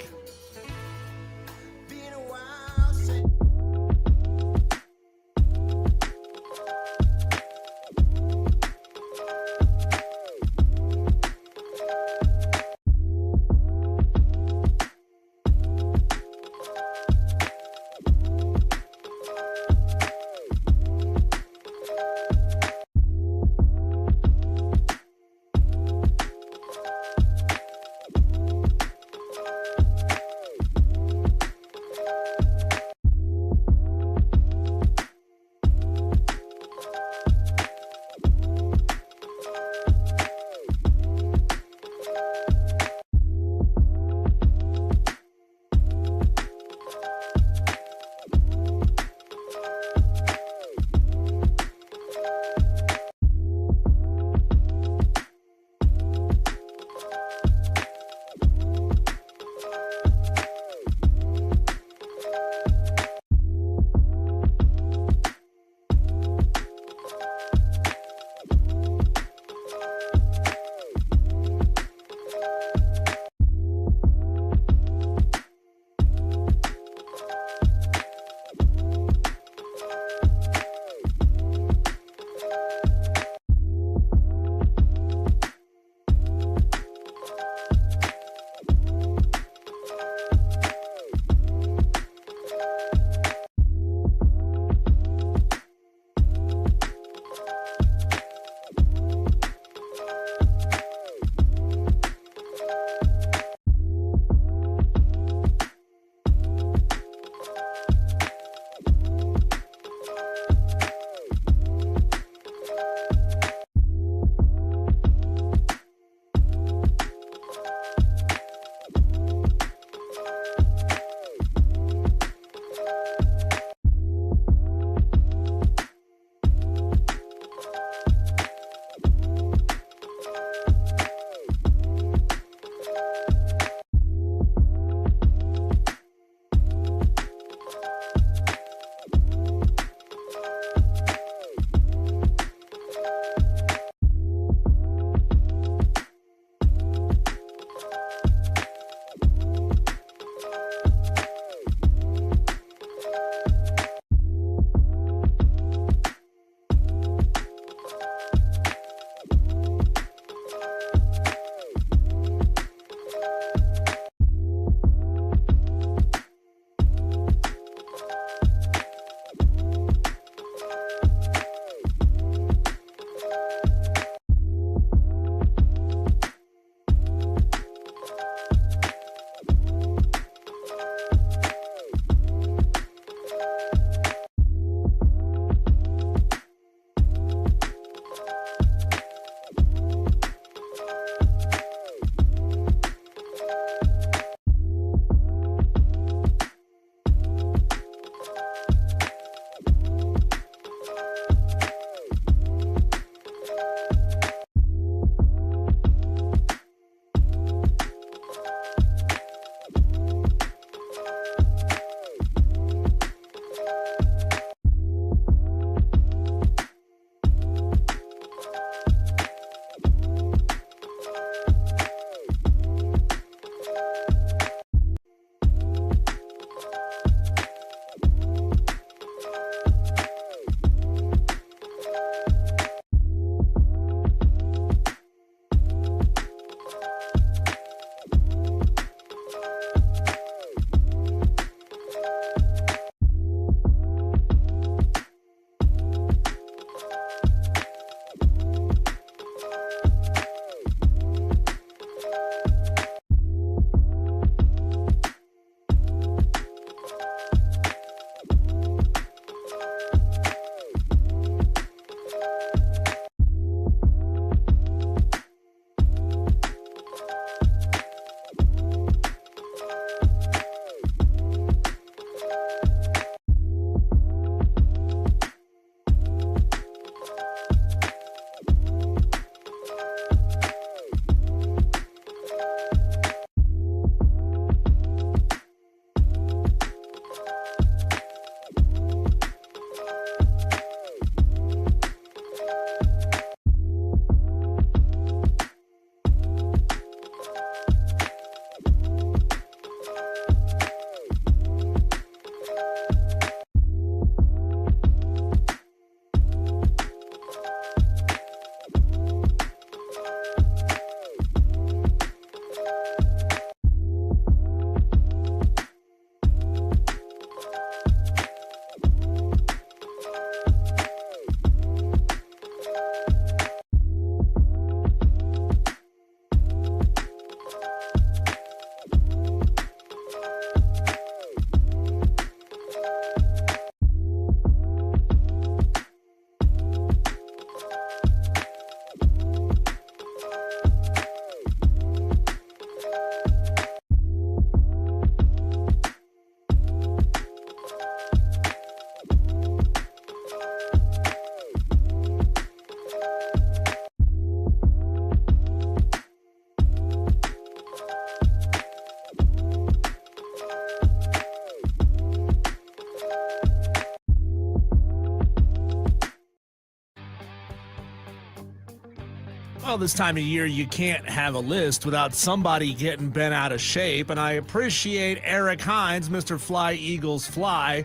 well, this time of year, you can't have a list without somebody getting bent out of shape. And I appreciate Eric Hines, Mr. Fly Eagles Fly,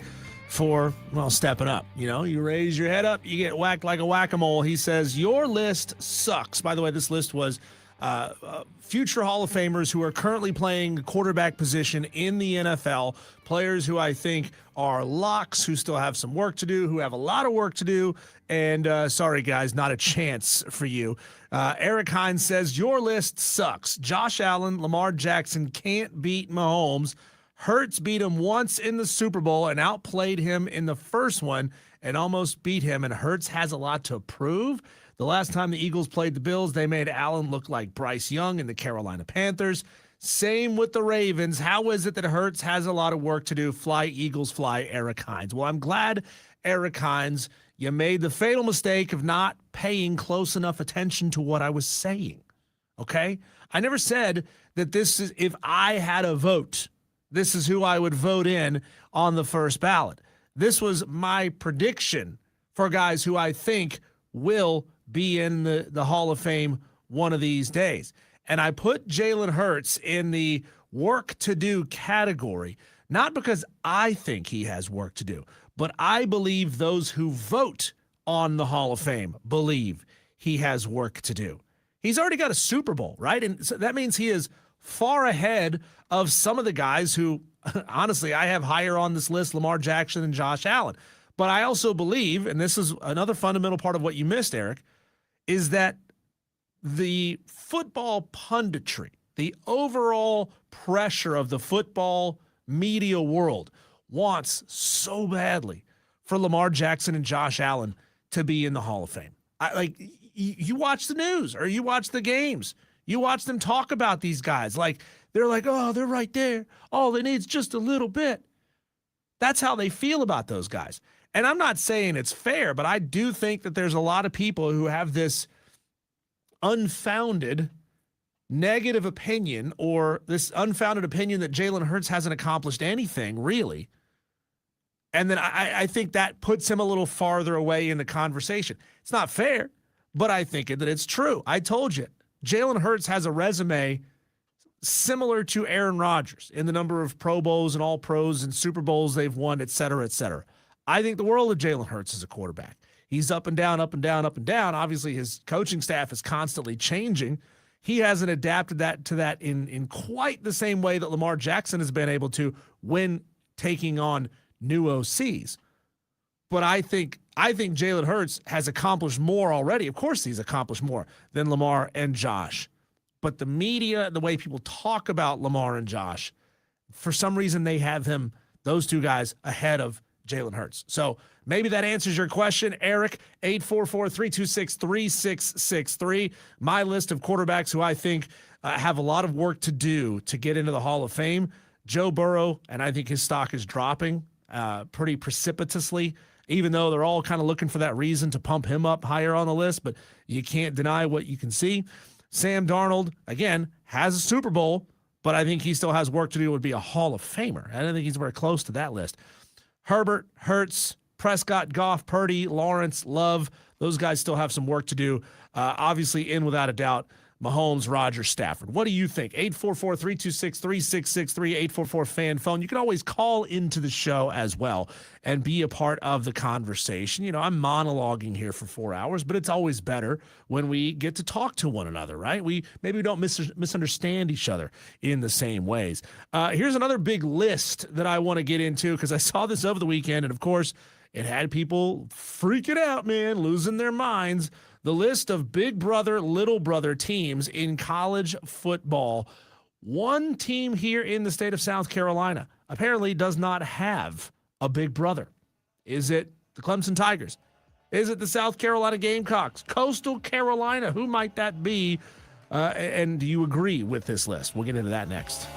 for, well, stepping up. You know, you raise your head up, you get whacked like a whack-a-mole. He says, your list sucks. By the way, this list was future Hall of Famers who are currently playing the quarterback position in the NFL, players who I think are locks, who still have some work to do, who have a lot of work to do, and sorry, guys, not a chance for you. Eric Hines says, your list sucks. Josh Allen, Lamar Jackson can't beat Mahomes. Hurts beat him once in the Super Bowl and outplayed him in the first one and almost beat him, and Hurts has a lot to prove. The last time the Eagles played the Bills, they made Allen look like Bryce Young in the Carolina Panthers. Same with the Ravens. How is it that Hurts has a lot of work to do? Fly, Eagles, fly, Eric Hines. Well, I'm glad, Eric Hines, you made the fatal mistake of not paying close enough attention to what I was saying, okay? I never said that this is, if I had a vote, this is who I would vote in on the first ballot. This was my prediction for guys who I think will be in the Hall of Fame one of these days. And I put Jalen Hurts in the work to do category, not because I think he has work to do, but I believe those who vote on the Hall of Fame believe he has work to do. He's already got a Super Bowl, right? And so that means he is far ahead of some of the guys who, honestly, I have higher on this list, Lamar Jackson and Josh Allen. But I also believe, and this is another fundamental part of what you missed, Eric, is that the football punditry, the overall pressure of the football media world wants so badly for Lamar Jackson and Josh Allen to be in the Hall of Fame. You watch the news or you watch the games. You watch them talk about these guys. Like, they're like, oh, they're right there. All they need is just a little bit. That's how they feel about those guys. And I'm not saying it's fair, but I do think that there's a lot of people who have this unfounded negative opinion, or this unfounded opinion that Jalen Hurts hasn't accomplished anything, really. And then I think that puts him a little farther away in the conversation. It's not fair, but I think that it's true. I told you, Jalen Hurts has a resume similar to Aaron Rodgers in the number of Pro Bowls and All Pros and Super Bowls they've won, et cetera, et cetera. I think the world of Jalen Hurts as a quarterback. He's up and down, up and down, up and down. Obviously, his coaching staff is constantly changing. He hasn't adapted to that in quite the same way that Lamar Jackson has been able to when taking on new OCs. But I think Jalen Hurts has accomplished more already. Of course, he's accomplished more than Lamar and Josh. But the media, the way people talk about Lamar and Josh, for some reason they have those two guys ahead of Jalen Hurts. So maybe that answers your question, Eric. 844-326-3663. My list of quarterbacks who I think have a lot of work to do to get into the Hall of Fame. Joe Burrow, and I think his stock is dropping pretty precipitously, even though they're all kind of looking for that reason to pump him up higher on the list, but you can't deny what you can see. Sam Darnold, again, has a Super Bowl, but I think he still has work to do. Would be a Hall of Famer. I don't think he's very close to that list. Herbert, Hurts, Prescott, Goff, Purdy, Lawrence, Love, those guys still have some work to do. Obviously, in without a doubt, Mahomes, Rodgers, Stafford. What do you think? 844-326-3663, 844-FAN-PHONE. You can always call into the show as well and be a part of the conversation. You know, I'm monologuing here for 4 hours, but it's always better when we get to talk to one another, right? We don't misunderstand each other in the same ways. Here's another big list that I want to get into because I saw this over the weekend, and of course, it had people freaking out, man, losing their minds. The list of big brother, little brother teams in college football. One team here in the state of South Carolina apparently does not have a big brother. Is it the Clemson Tigers? Is it the South Carolina Gamecocks? Coastal Carolina? Who might that be? And do you agree with this list? We'll get into that next.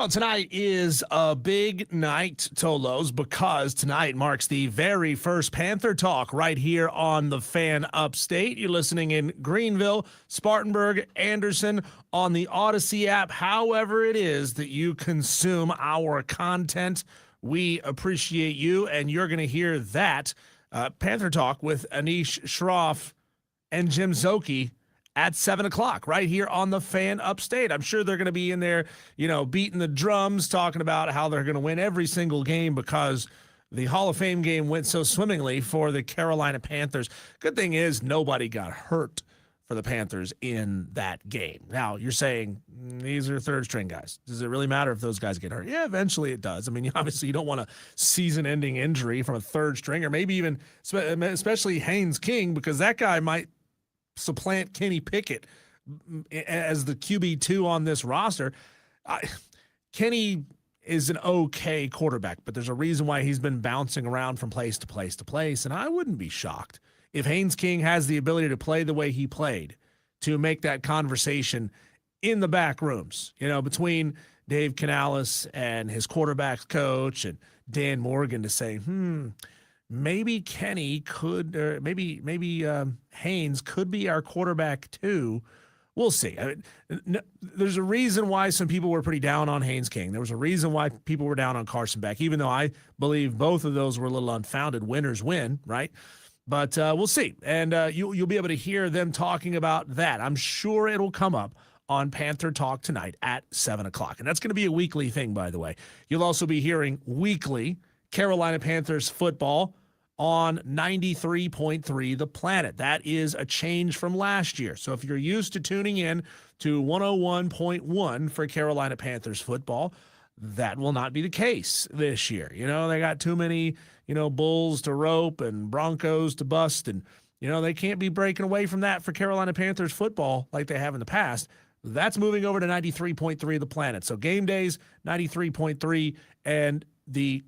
Well, tonight is a big night, Tolos, because tonight marks the very first Panther Talk right here on the Fan Upstate. You're listening in Greenville, Spartanburg, Anderson, on the Odyssey app. However it is that you consume our content, we appreciate you, and you're going to hear that Panther Talk with Anish Shroff and Jim Zoki at 7 o'clock right here on the Fan Upstate. I'm sure they're going to be in there, beating the drums, talking about how they're going to win every single game because the Hall of Fame game went so swimmingly for the Carolina Panthers. Good thing is nobody got hurt for the Panthers in that game. Now, you're saying these are third-string guys. Does it really matter if those guys get hurt? Yeah, eventually it does. I mean, obviously you don't want a season-ending injury from a third string, or maybe even especially Haynes King, because that guy might supplant Kenny Pickett as the QB2 on this roster. Kenny is an okay quarterback, but there's a reason why he's been bouncing around from place to place to place, and I wouldn't be shocked if Haynes King has the ability to play the way he played to make that conversation in the back rooms, between Dave Canales and his quarterback's coach and Dan Morgan, to say, maybe Kenny could, or maybe Haynes could be our quarterback too. We'll see. I mean, there's a reason why some people were pretty down on Haynes King. There was a reason why people were down on Carson Beck, even though I believe both of those were a little unfounded. Winners win, right? But we'll see. And you'll be able to hear them talking about that. I'm sure it'll come up on Panther Talk tonight at 7 o'clock. And that's going to be a weekly thing, by the way. You'll also be hearing weekly Carolina Panthers football on 93.3 The Planet. That is a change from last year. So if you're used to tuning in to 101.1 for Carolina Panthers football, that will not be the case this year. They got too many, bulls to rope and Broncos to bust, and, they can't be breaking away from that for Carolina Panthers football like they have in the past. That's moving over to 93.3 The Planet. So game days, 93.3, and the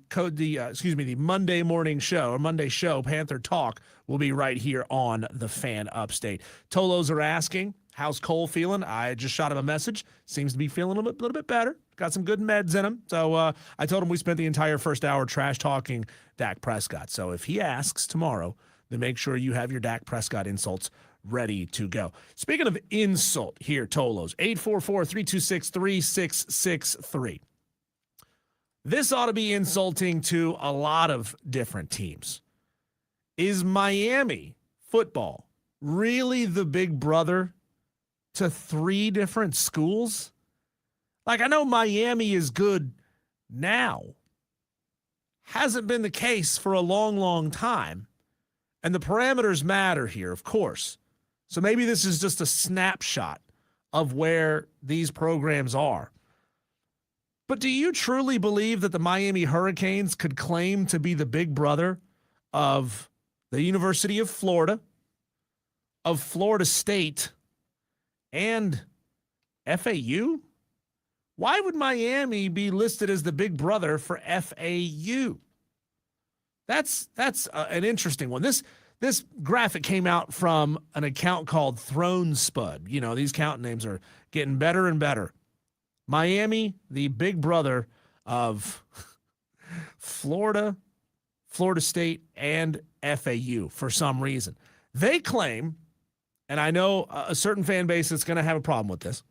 Monday morning show, or Monday show, Panther Talk, will be right here on the Fan Upstate. Tolos are asking, how's Cole feeling? I just shot him a message. Seems to be feeling a little bit better. Got some good meds in him. So I told him we spent the entire first hour trash talking Dak Prescott. So if he asks tomorrow, then make sure you have your Dak Prescott insults ready to go. Speaking of insult here, Tolos, 844-326-3663. This ought to be insulting to a lot of different teams. Is Miami football really the big brother to 3 different schools? Like, I know Miami is good now. Hasn't been the case for a long, long time. And the parameters matter here, of course. So maybe this is just a snapshot of where these programs are. But do you truly believe that the Miami Hurricanes could claim to be the big brother of the University of Florida, of Florida State, and FAU? Why would Miami be listed as the big brother for FAU? That's an interesting one. This graphic came out from an account called Throne Spud. These account names are getting better and better. Miami, the big brother of Florida, Florida State, and FAU for some reason. They claim, and I know a certain fan base that's going to have a problem with this,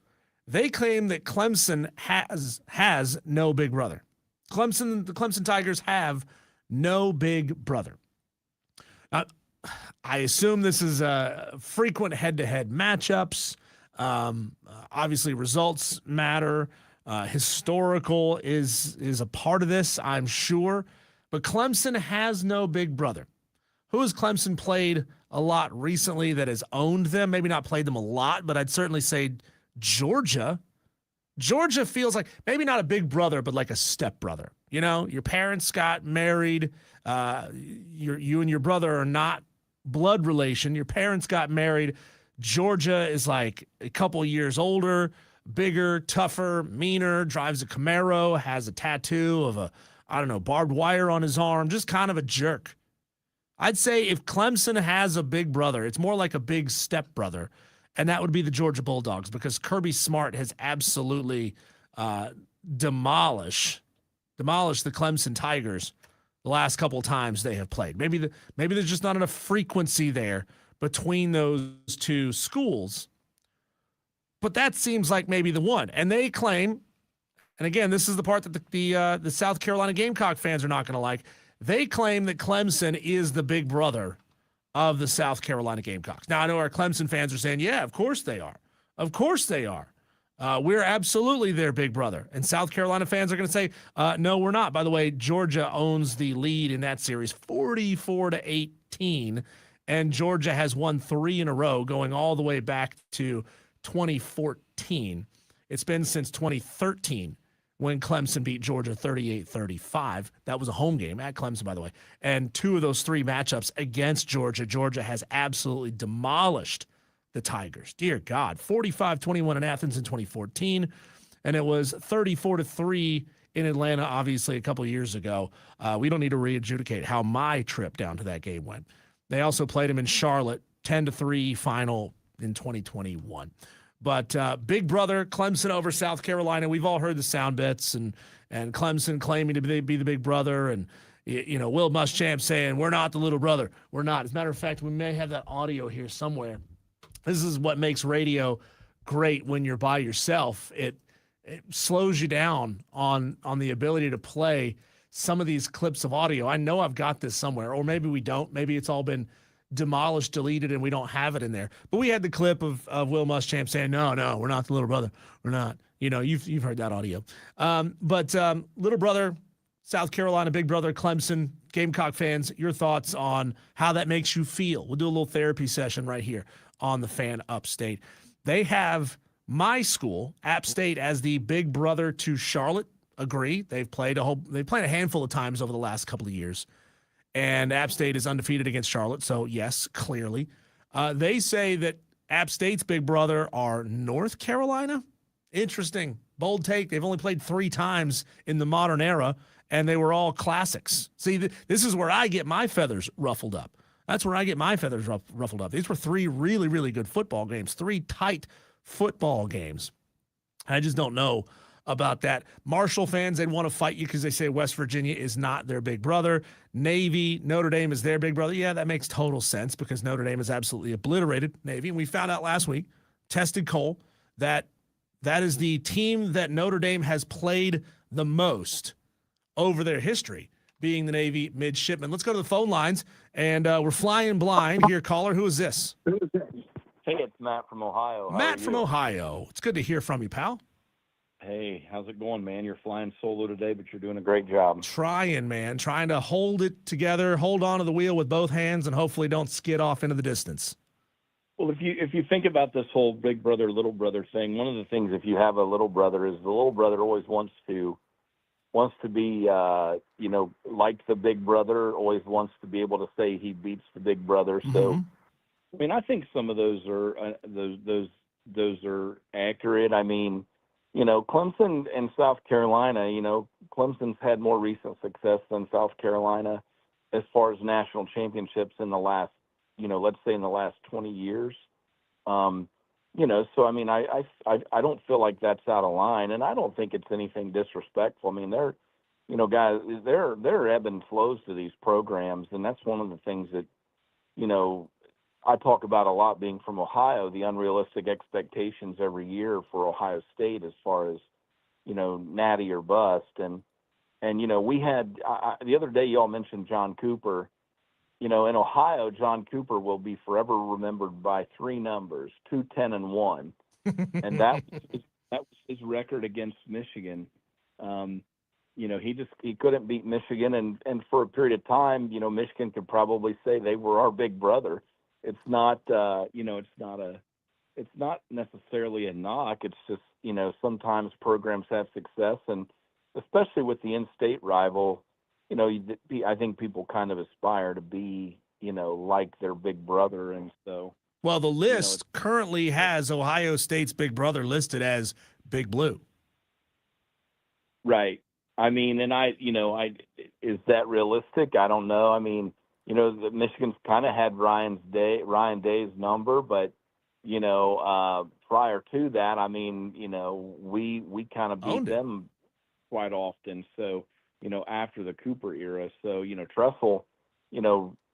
they claim that Clemson has no big brother. The Clemson Tigers have no big brother. I assume this is frequent head-to-head matchups. Obviously, results matter. Historical is a part of this, I'm sure. But Clemson has no big brother. Who has Clemson played a lot recently that has owned them? Maybe not played them a lot, but I'd certainly say Georgia. Georgia feels like maybe not a big brother, but like a stepbrother. Your parents got married. You and your brother are not blood relation. Your parents got married. Georgia is like a couple years older, bigger, tougher, meaner, drives a Camaro, has a tattoo of barbed wire on his arm, just kind of a jerk. I'd say if Clemson has a big brother, it's more like a big stepbrother, and that would be the Georgia Bulldogs, because Kirby Smart has absolutely demolish the Clemson Tigers the last couple of times they have played. Maybe there's just not enough frequency there between those two schools. But that seems like maybe the one. And they claim, and again, this is the part that the South Carolina Gamecock fans are not going to like. They claim that Clemson is the big brother of the South Carolina Gamecocks. Now, I know our Clemson fans are saying, yeah, of course they are. Of course they are. We're absolutely their big brother. And South Carolina fans are going to say, no, we're not. By the way, Georgia owns the lead in that series, 44-18. And Georgia has won 3 in a row, going all the way back to 2014. It's been since 2013 when Clemson beat Georgia 38-35. That was a home game at Clemson, by the way. And 2 of those 3 matchups against Georgia, Georgia has absolutely demolished the Tigers. Dear God, 45-21 in Athens in 2014, and it was 34-3 in Atlanta, obviously, a couple of years ago. We don't need to re-adjudicate how my trip down to that game went. They also played him in Charlotte, 10-3 final in 2021. But big brother, Clemson over South Carolina. We've all heard the sound bits, and Clemson claiming to be the big brother, and Will Muschamp saying, we're not the little brother. We're not. As a matter of fact, we may have that audio here somewhere. This is what makes radio great when you're by yourself. It slows you down on the ability to play some of these clips of audio. I know I've got this somewhere, or maybe we don't. Maybe it's all been demolished, deleted, and we don't have it in there. But we had the clip of Will Muschamp saying, no, we're not the little brother. We're not. You've heard that audio. But little brother, South Carolina, big brother, Clemson, Gamecock fans, your thoughts on how that makes you feel. We'll do a little therapy session right here on the Fan Upstate. They have my school, App State, as the big brother to Charlotte. Agree. They've played a handful of times over the last couple of years. And App State is undefeated against Charlotte. So, yes, clearly. They say that App State's big brother are North Carolina. Interesting. Bold take. They've only played 3 times in the modern era, and they were all classics. See, this is where I get my feathers ruffled up. That's where I get my feathers ruffled up. These were 3 really, really good football games, 3 tight football games. I just don't know about that. Marshall fans, they'd want to fight you because they say West Virginia is not their big brother. Navy, Notre Dame is their big brother. Yeah, that makes total sense because Notre Dame has absolutely obliterated Navy. And we found out last week, tested Cole, that is the team that Notre Dame has played the most over their history, being the Navy midshipmen. Let's go to the phone lines, and we're flying blind. Here, caller, who is this? Hey, it's Matt from Ohio. Matt from Ohio. It's good to hear from you, pal. Hey, how's it going, man? You're flying solo today, but you're doing a great job. Trying, man. Trying to hold it together, hold on to the wheel with both hands, and hopefully don't skid off into the distance. Well, if you think about this whole big brother, little brother thing, one of the things, if you have a little brother, is the little brother always wants to be, like the big brother, always wants to be able to say he beats the big brother. So, I mean, I think some of those are those are accurate. I mean, Clemson and South Carolina, Clemson's had more recent success than South Carolina as far as national championships in the last, let's say in the last 20 years. So, I mean, I don't feel like that's out of line, and I don't think it's anything disrespectful. I mean, they're, guys, there ebb and flows to these programs, and that's one of the things that, I talk about a lot being from Ohio, the unrealistic expectations every year for Ohio State as far as, natty or bust. And we had, the other day y'all mentioned John Cooper. In Ohio, John Cooper will be forever remembered by 3 numbers, 2, 10, and 1. And that was his record against Michigan. He couldn't beat Michigan. And for a period of time, Michigan could probably say they were our big brother. It's not, it's not necessarily a knock. It's just, sometimes programs have success, and especially with the in-state rival, I think people kind of aspire to be, like their big brother. And so, well, the list currently has Ohio State's big brother listed as Big Blue. Right. I mean, and is that realistic? I don't know. I mean, the Michigan's kind of had Ryan Day's number, but prior to that, I mean, we kind of beat them quite often. So, after the Cooper era. So, Tressel,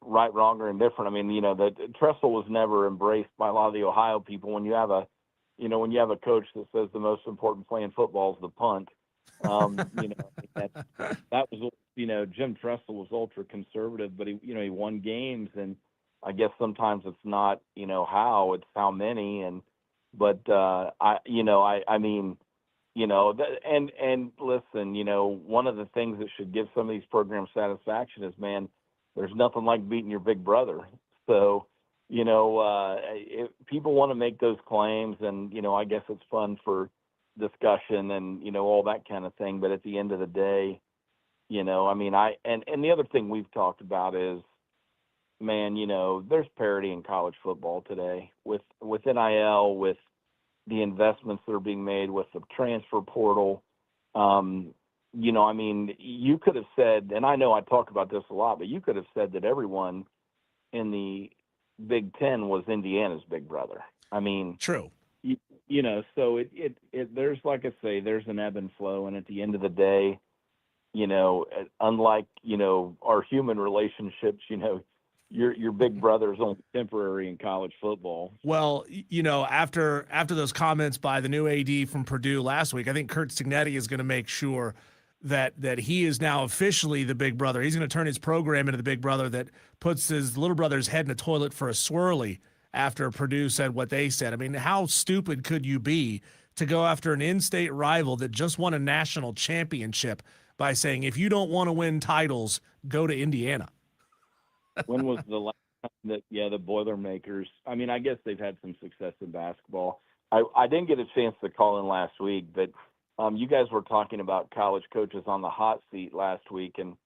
right, wrong, or indifferent. I mean, that Tressel was never embraced by a lot of the Ohio people. When you have a, when you have a coach that says the most important play in football is the punt, that was, Jim Tressel was ultra conservative, but he won games, and I guess sometimes it's not, how, it's how many, but I mean, and listen, one of the things that should give some of these programs satisfaction is, man, there's nothing like beating your big brother. So, if people want to make those claims, and, I guess it's fun for discussion and, all that kind of thing. But at the end of the day, I mean, and the other thing we've talked about is, man, there's parity in college football today with NIL, with the investments that are being made, with the transfer portal. I mean, you could have said, and I know I talk about this a lot, but you could have said that everyone in the Big Ten was Indiana's big brother. I mean, true. So it there's, like I say, there's an ebb and flow, and at the end of the day, unlike our human relationships, your big brother is only temporary in college football. Well, after those comments by the new AD from Purdue last week, I think Curt Cignetti is going to make sure that he is now officially the big brother. He's going to turn his program into the big brother that puts his little brother's head in a toilet for a swirly after Purdue said what they said. I mean, how stupid could you be to go after an in-state rival that just won a national championship by saying, if you don't want to win titles, go to Indiana? When was the last time that, the Boilermakers, I mean, I guess they've had some success in basketball. I didn't get a chance to call in last week, but you guys were talking about college coaches on the hot seat last week, and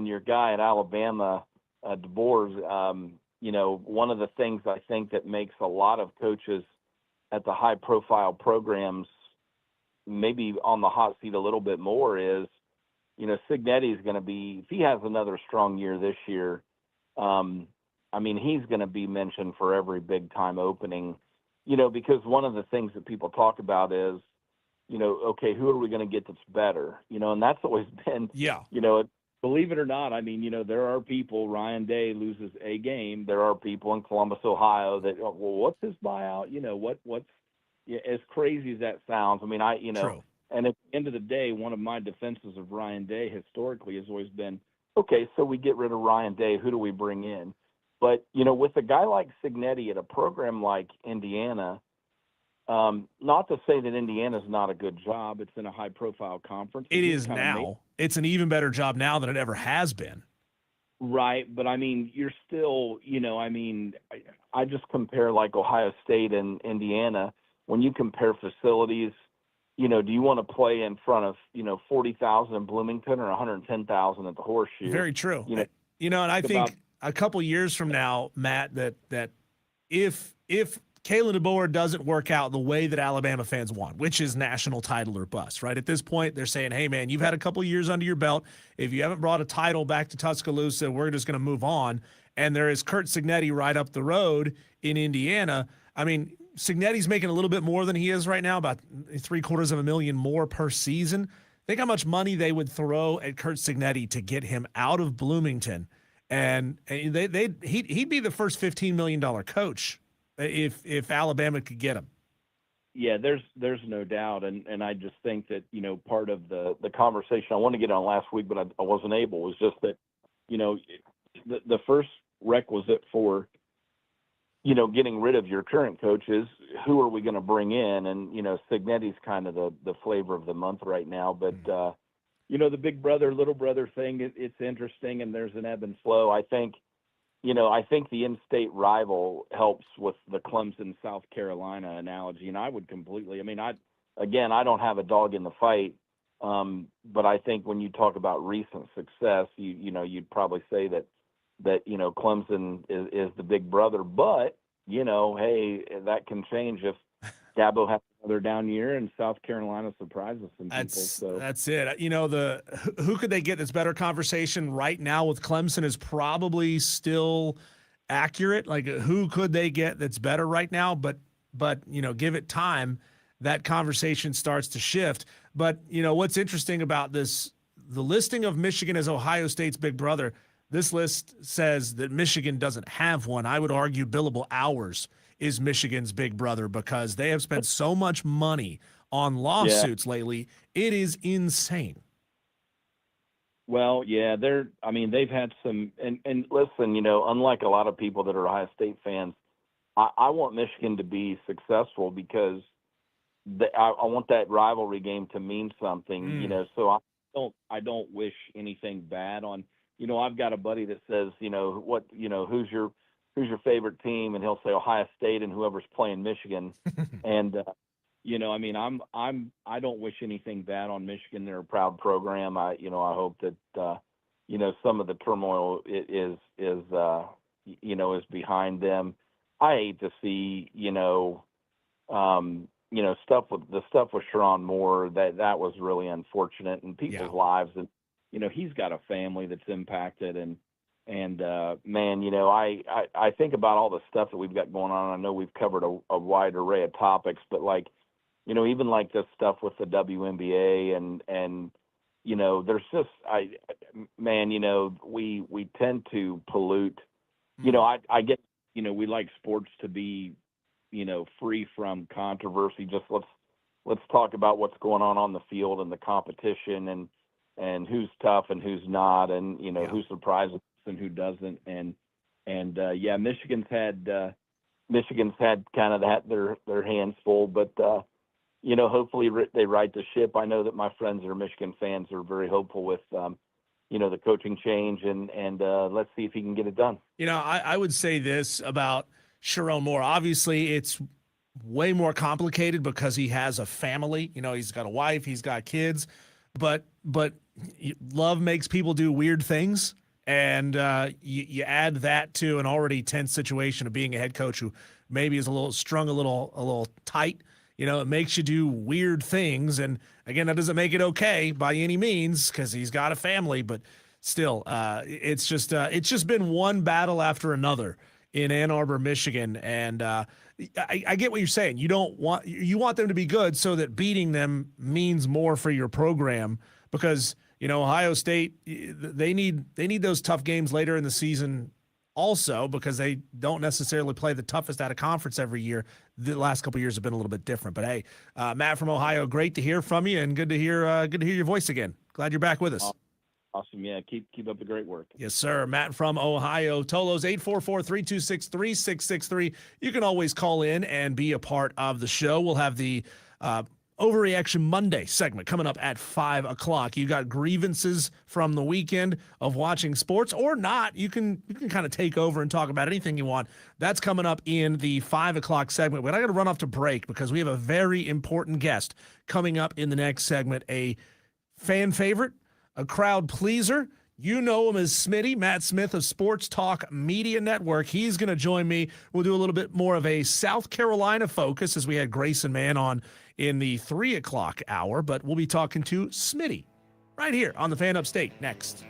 your guy at Alabama, DeBoer, one of the things I think that makes a lot of coaches at the high-profile programs maybe on the hot seat a little bit more is, Cignetti is going to be, if he has another strong year this year, I mean, he's going to be mentioned for every big-time opening, because one of the things that people talk about is, okay, who are we going to get that's better? And that's always been, believe it or not, I mean, there are people, Ryan Day loses a game. There are people in Columbus, Ohio that, well, what's his buyout? What's as crazy as that sounds. I mean, True. And at the end of the day, one of my defenses of Ryan Day historically has always been, okay, so we get rid of Ryan Day. Who do we bring in? But, with a guy like Cignetti at a program like Indiana, not to say that Indiana's not a good job. It's in a high-profile conference. It is now. It's an even better job now than it ever has been. Right, but, I mean, you're still, I mean, I just compare like Ohio State and Indiana. When you compare facilities, do you want to play in front of, 40,000 in Bloomington or 110,000 at the Horseshoe? Very true. And I think a couple years from now, Matt, that if Kalen DeBoer doesn't work out the way that Alabama fans want, which is national title or bust, right? At this point, they're saying, hey, man, you've had a couple years under your belt. If you haven't brought a title back to Tuscaloosa, we're just going to move on. And there is Curt Cignetti right up the road in Indiana. I mean, Cignetti's making a little bit more than he is right now, about $750,000 more per season. Think how much money they would throw at Curt Cignetti to get him out of Bloomington. And he'd be the first $15 million coach if Alabama could get him. Yeah, there's no doubt, and I just think that part of the conversation I wanted to get on last week, but I wasn't able, was just that the first requisite for getting rid of your current coach is who are we going to bring in, and Cignetti's kind of the flavor of the month right now, but the big brother little brother thing, it's interesting, and there's an ebb and flow. I think the in-state rival helps with the Clemson, South Carolina analogy, and I would completely. I mean, I don't have a dog in the fight, but I think when you talk about recent success, you'd probably say that Clemson is the big brother. But hey, that can change if Dabo has another down year and South Carolina surprises some people. So that's it. Who could they get that's better conversation right now with Clemson is probably still accurate. Like, who could they get that's better right now? But give it time. that conversation starts to shift. But, what's interesting about this, the listing of Michigan as Ohio State's big brother, this list says that Michigan doesn't have one. I would argue billable hours is Michigan's big brother because they have spent so much money on lawsuits lately. It is insane. Well, yeah, they've had some, and listen, unlike a lot of people that are Ohio State fans, I want Michigan to be successful because I want that rivalry game to mean something, so I don't wish anything bad on, I've got a buddy that says, who's your favorite team? And he'll say Ohio State and whoever's playing Michigan. And, I don't wish anything bad on Michigan. They're a proud program. I hope that, some of the turmoil is behind them. I hate to see, stuff with Sharon Moore, that was really unfortunate in people's lives. And, he's got a family that's impacted and man, I think about all the stuff that we've got going on. I know we've covered a wide array of topics, but even like this stuff with the WNBA and there's just, we tend to pollute, I get, we like sports to be, free from controversy. Just let's talk about what's going on the field and the competition and who's tough and who's not, and who surprises and who doesn't. And Michigan's had kind of their hands full, but hopefully they right the ship. I know that my friends that are Michigan fans are very hopeful with the coaching change, and let's see if he can get it done. I would say this about Sharon Moore. Obviously, it's way more complicated because he has a family. He's got a wife, he's got kids, but love makes people do weird things. And you add that to an already tense situation of being a head coach who maybe is a little tight. It makes you do weird things. And again, that doesn't make it okay by any means because he's got a family. But still, it's just been one battle after another in Ann Arbor, Michigan. And I get what you're saying. You want them to be good so that beating them means more for your program because Ohio State, they need those tough games later in the season also because they don't necessarily play the toughest out of conference every year. The last couple of years have been a little bit different. But hey, Matt from Ohio, great to hear from you and good to hear your voice again. Glad you're back with us. Awesome. Yeah, keep up the great work. Yes, sir. Matt from Ohio. Tolos 844-326-3663. You can always call in and be a part of the show. We'll have the Overreaction Monday segment coming up at 5 o'clock. You got grievances from the weekend of watching sports or not. You can kind of take over and talk about anything you want. That's coming up in the 5 o'clock segment. But I got to run off to break because we have a very important guest coming up in the next segment, a fan favorite, a crowd pleaser. You know him as Smitty, Matt Smith of Sports Talk Media Network. He's going to join me. We'll do a little bit more of a South Carolina focus as we had Grayson Mann on in the 3 o'clock hour, but we'll be talking to Smitty right here on the Fan Upstate next.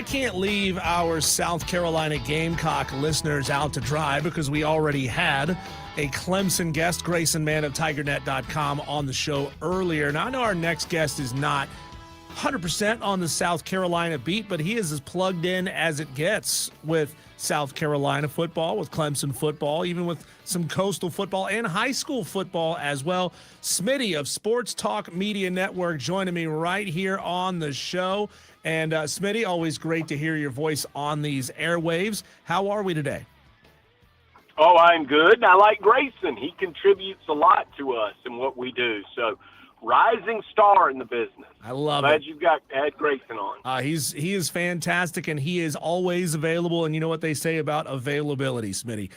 I can't leave our South Carolina Gamecock listeners out to dry because we already had a Clemson guest, Grayson Mann of TigerNet.com, on the show earlier. Now, I know our next guest is not 100% on the South Carolina beat, but he is as plugged in as it gets with South Carolina football, with Clemson football, even with some coastal football and high school football as well. Smitty of Sports Talk Media Network joining me right here on the show. And Smitty, always great to hear your voice on these airwaves. How are we today? Oh, I'm good. And I like Grayson. He contributes a lot to us and what we do. So, rising star in the business. I love Glad it. you've had Grayson on. He is fantastic, and he is always available. And you know what they say about availability, Smitty.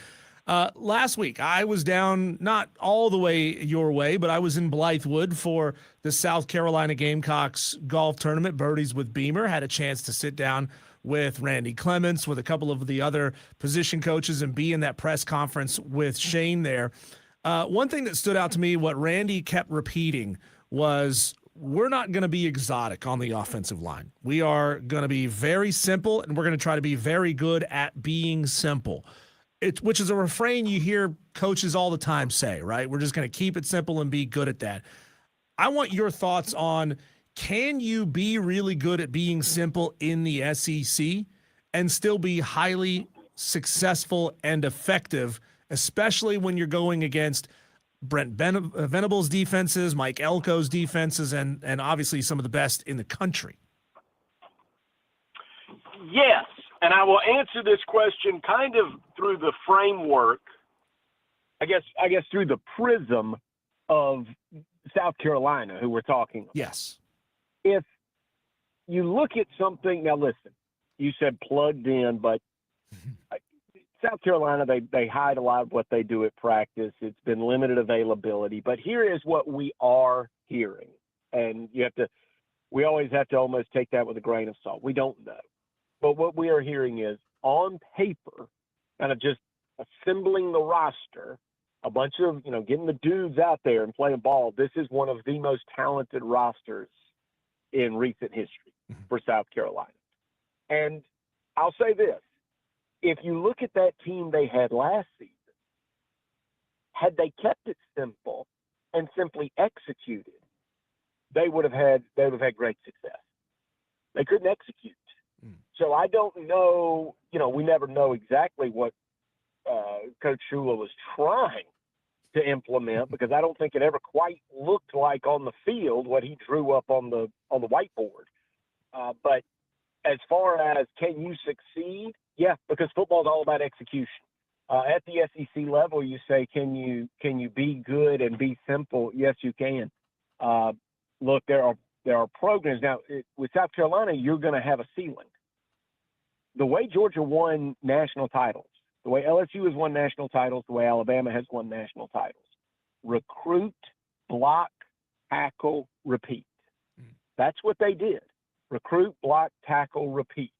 Last week, I was down, not all the way your way, but I was in Blythewood for the South Carolina Gamecocks golf tournament, Birdies with Beamer. Had a chance to sit down with Randy Clements, with a couple of the other position coaches, and be in that press conference with Shane there. One thing that stood out to me, what Randy kept repeating was, we're not going to be exotic on the offensive line. We are going to be very simple, and we're going to try to be very good at being simple. Which is a refrain you hear coaches all the time say, right? We're just going to keep it simple and be good at that. I want your thoughts on, can you be really good at being simple in the SEC and still be highly successful and effective, especially when you're going against Brent Venables' defenses, Mike Elko's defenses, and obviously some of the best in the country? Yes. And I will answer this question kind of through the framework, I guess through the prism of South Carolina, who we're talking about. Yes. If you look at something, now listen, you said plugged in, but South Carolina, they hide a lot of what they do at practice. It's been limited availability, but here is what we are hearing. And we always have to almost take that with a grain of salt. We don't know. But what we are hearing is, on paper, kind of just assembling the roster, a bunch of, getting the dudes out there and playing ball. This is one of the most talented rosters in recent history for South Carolina. And I'll say this, if you look at that team they had last season, had they kept it simple and simply executed, they would have had great success. They couldn't execute. So I don't know, we never know exactly what Coach Shula was trying to implement, because I don't think it ever quite looked like on the field what he drew up on the whiteboard. But as far as, can you succeed? Yeah, because football is all about execution. At the SEC level, you say, can you be good and be simple? Yes, you can. Look, there are programs now with South Carolina. You're going to have a ceiling. The way Georgia won national titles, the way LSU has won national titles, the way Alabama has won national titles: recruit, block, tackle, repeat. That's what they did. Recruit, block, tackle, repeat.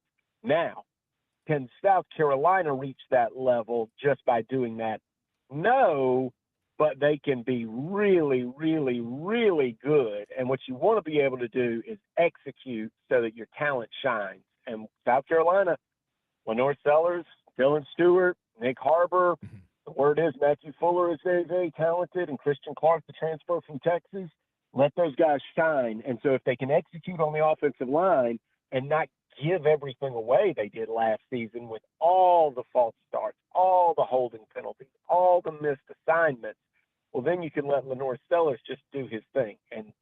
Now, can South Carolina reach that level just by doing that? No, but they can be really, really, really good. And what you want to be able to do is execute so that your talent shines. And South Carolina, Lenore Sellers, Dylan Stewart, Nick Harbor, the word is Matthew Fuller is very, very talented, and Christian Clark, the transfer from Texas. Let those guys shine. And so if they can execute on the offensive line and not give everything away they did last season with all the false starts, all the holding penalties, all the missed assignments, well, then you can let Lenore Sellers just do his thing. And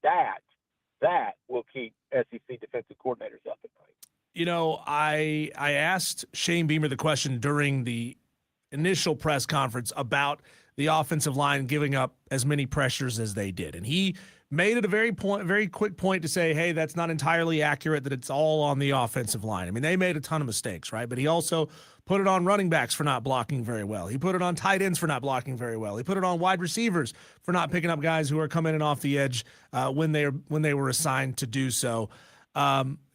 that will keep SEC defensive coordinators up at night. I asked Shane Beamer the question during the initial press conference about the offensive line giving up as many pressures as they did. And he made it a very quick point to say, hey, that's not entirely accurate, that it's all on the offensive line. I mean, they made a ton of mistakes, right? But he also put it on running backs for not blocking very well. He put it on tight ends for not blocking very well. He put it on wide receivers for not picking up guys who are coming in off the edge when they were assigned to do so.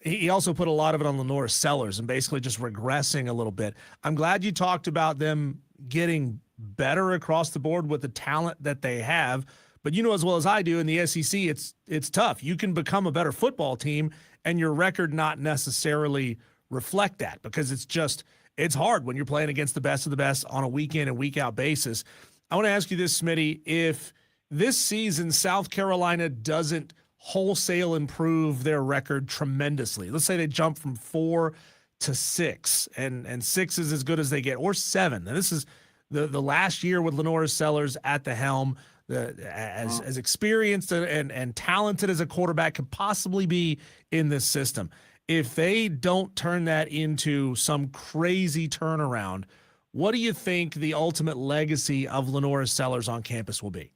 He also put a lot of it on Lenore Sellers and basically just regressing a little bit. I'm glad you talked about them getting better across the board with the talent that they have. But you know as well as I do, in the SEC, it's tough. You can become a better football team and your record not necessarily reflect that, because it's hard when you're playing against the best of the best on a week in and week out basis. I want to ask you this, Smitty, if this season South Carolina doesn't wholesale improve their record tremendously, let's say they jump from 4 to 6, and 6 is as good as they get, or 7. And this is the last year with Lenora Sellers at the helm, as experienced and talented as a quarterback could possibly be in this system. If they don't turn that into some crazy turnaround, what do you think the ultimate legacy of Lenora Sellers on campus will be?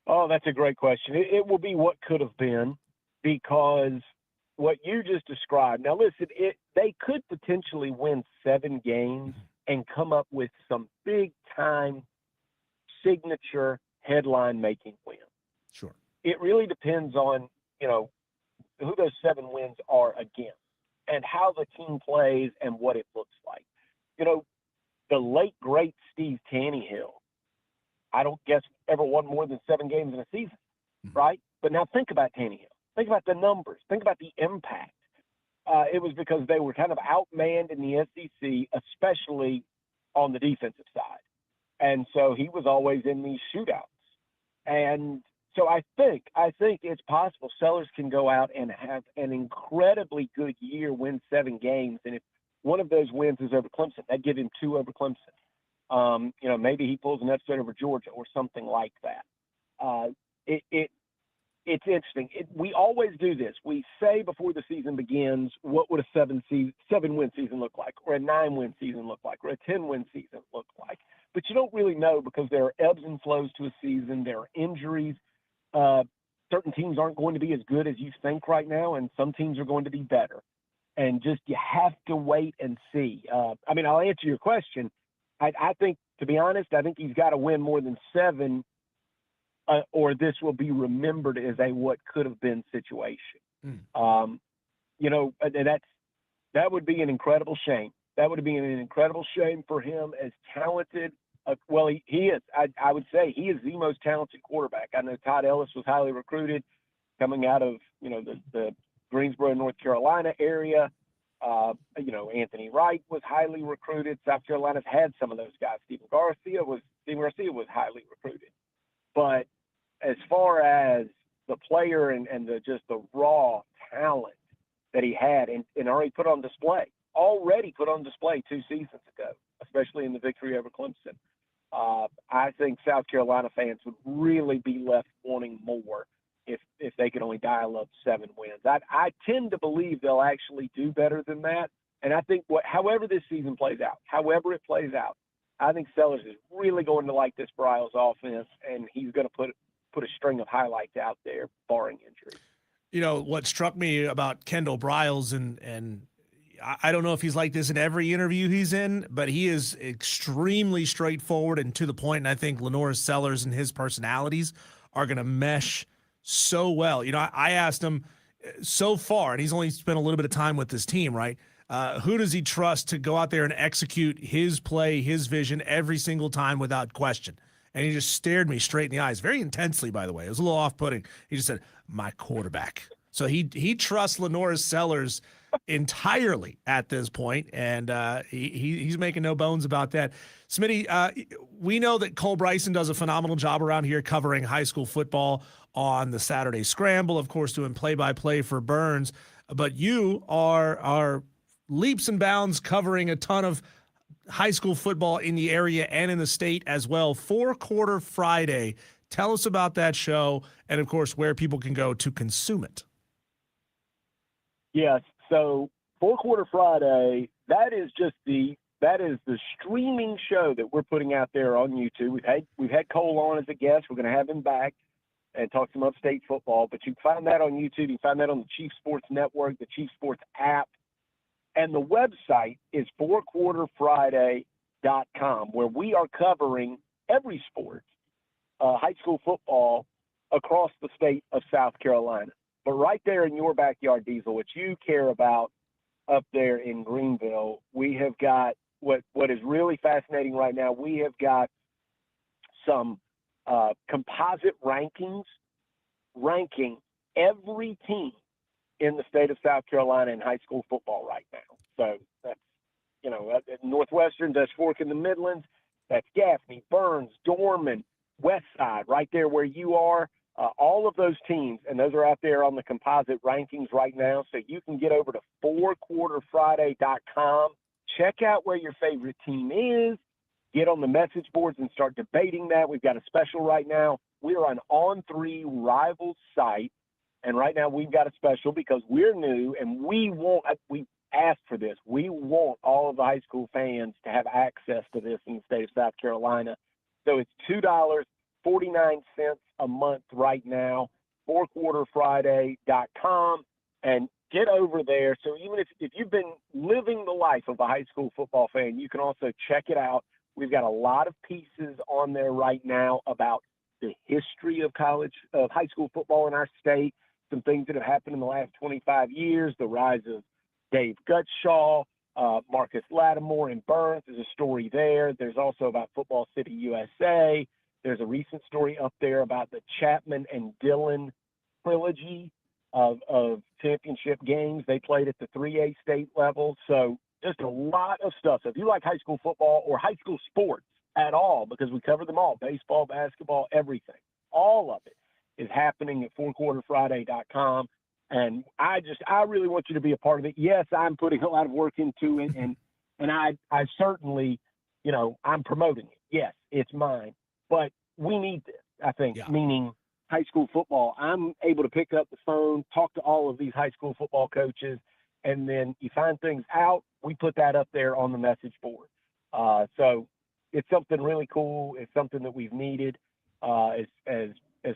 Oh, that's a great question. It will be what could have been, because what you just described. Now, listen, they could potentially win 7 games and come up with some big-time signature headline-making wins. Sure. It really depends on, who those 7 wins are against and how the team plays and what it looks like. The late, great Steve Taneyhill, I don't guess ever won more than 7 games in a season, right? But now think about Taneyhill. Think about the numbers. Think about the impact. It was because they were kind of outmanned in the SEC, especially on the defensive side. And so he was always in these shootouts. And so I think it's possible Sellers can go out and have an incredibly good year, win 7 games. And if one of those wins is over Clemson, that'd give him 2 over Clemson. Maybe he pulls an upset over Georgia or something like that. It's interesting. We always do this. We say before the season begins, what would a 7-win season look like, or a 9-win season look like, or a 10-win season look like? But you don't really know, because there are ebbs and flows to a season. There are injuries. Certain teams aren't going to be as good as you think right now, and some teams are going to be better. And just you have to wait and see. I'll answer your question. I think, to be honest, I think he's got to win more than 7, or this will be remembered as a what could have been situation. That would be an incredible shame. That would be an incredible shame for him, as talented. He is. I would say he is the most talented quarterback. I know Todd Ellis was highly recruited coming out of, the Greensboro, North Carolina area. Anthony Wright was highly recruited. South Carolina's had some of those guys. Stephen Garcia was highly recruited. But as far as the player and the raw talent that he had and already put on display 2 seasons ago, especially in the victory over Clemson, I think South Carolina fans would really be left wanting more if they could only dial up 7 wins. I tend to believe they'll actually do better than that. And I think however this season plays out, I think Sellers is really going to like this Bryles offense, and he's going to put a string of highlights out there, barring injury. What struck me about Kendall Bryles, and I don't know if he's like this in every interview he's in, but he is extremely straightforward and to the point. And I think Lenora Sellers and his personalities are going to mesh so well. I asked him so far, and he's only spent a little bit of time with this team, right? Who does he trust to go out there and execute his play, his vision every single time without question? And he just stared me straight in the eyes, very intensely, by the way. It was a little off-putting. He just said, my quarterback. So he trusts Lenora Sellers entirely at this point, and he's making no bones about that. Smitty, we know that Cole Bryson does a phenomenal job around here covering high school football on the Saturday Scramble, of course, doing play-by-play for Burns. But you are leaps and bounds covering a ton of high school football in the area and in the state as well. 4-Quarter Friday. Tell us about that show and, of course, where people can go to consume it. Yes. So 4-Quarter Friday, that is the streaming show that we're putting out there on YouTube. We've had Cole on as a guest. We're going to have him back and talk some upstate football. But you can find that on YouTube. You can find that on the Chief Sports Network, the Chief Sports app. And the website is 4quarterfriday.com, where we are covering every sport, high school football, across the state of South Carolina. But right there in your backyard, Diesel, what you care about up there in Greenville, we have got what is really fascinating right now. We have got some composite rankings ranking every team in the state of South Carolina in high school football right now. So that's, Northwestern, Dutch Fork in the Midlands. That's Gaffney, Burns, Dorman, West Side, right there where you are. All of those teams, and those are out there on the composite rankings right now. So you can get over to fourquarterfriday.com, check out where your favorite team is, get on the message boards and start debating that. We've got a special right now. We are an On3 rival site, and right now we've got a special because we're new and we asked for this. We want all of the high school fans to have access to this in the state of South Carolina. So it's $2.49 a month right now, fourquarterfriday.com, and get over there. So even if you've been living the life of a high school football fan, you can also check it out. We've got a lot of pieces on there right now about the history of high school football in our state, some things that have happened in the last 25 years, the rise of Dave Gutshaw, Marcus Lattimore in Burns. There's a story there. There's also about Football City USA. There's a recent story up there about the Chapman and Dillon trilogy of championship games they played at the 3A state level. So just a lot of stuff. So if you like high school football or high school sports at all, because we cover them all, baseball, basketball, everything, all of it is happening at fourquarterfriday.com. And I really want you to be a part of it. Yes, I'm putting a lot of work into it, and I certainly, I'm promoting it. Yes, it's mine, but we need this, I think, meaning high school football. I'm able to pick up the phone, talk to all of these high school football coaches, and then you find things out, we put that up there on the message board. So it's something really cool. It's something that we've needed as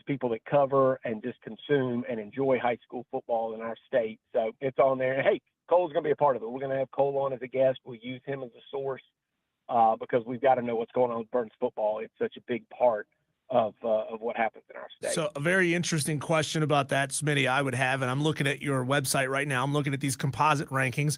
people that cover and just consume and enjoy high school football in our state. So it's on there. And hey, Cole's going to be a part of it. We're going to have Cole on as a guest. We'll use him as a source because we've got to know what's going on with Burns football. It's such a big part of what happens in our state. So a very interesting question about that, Smitty, I would have, and I'm looking at your website right now. I'm looking at these composite rankings.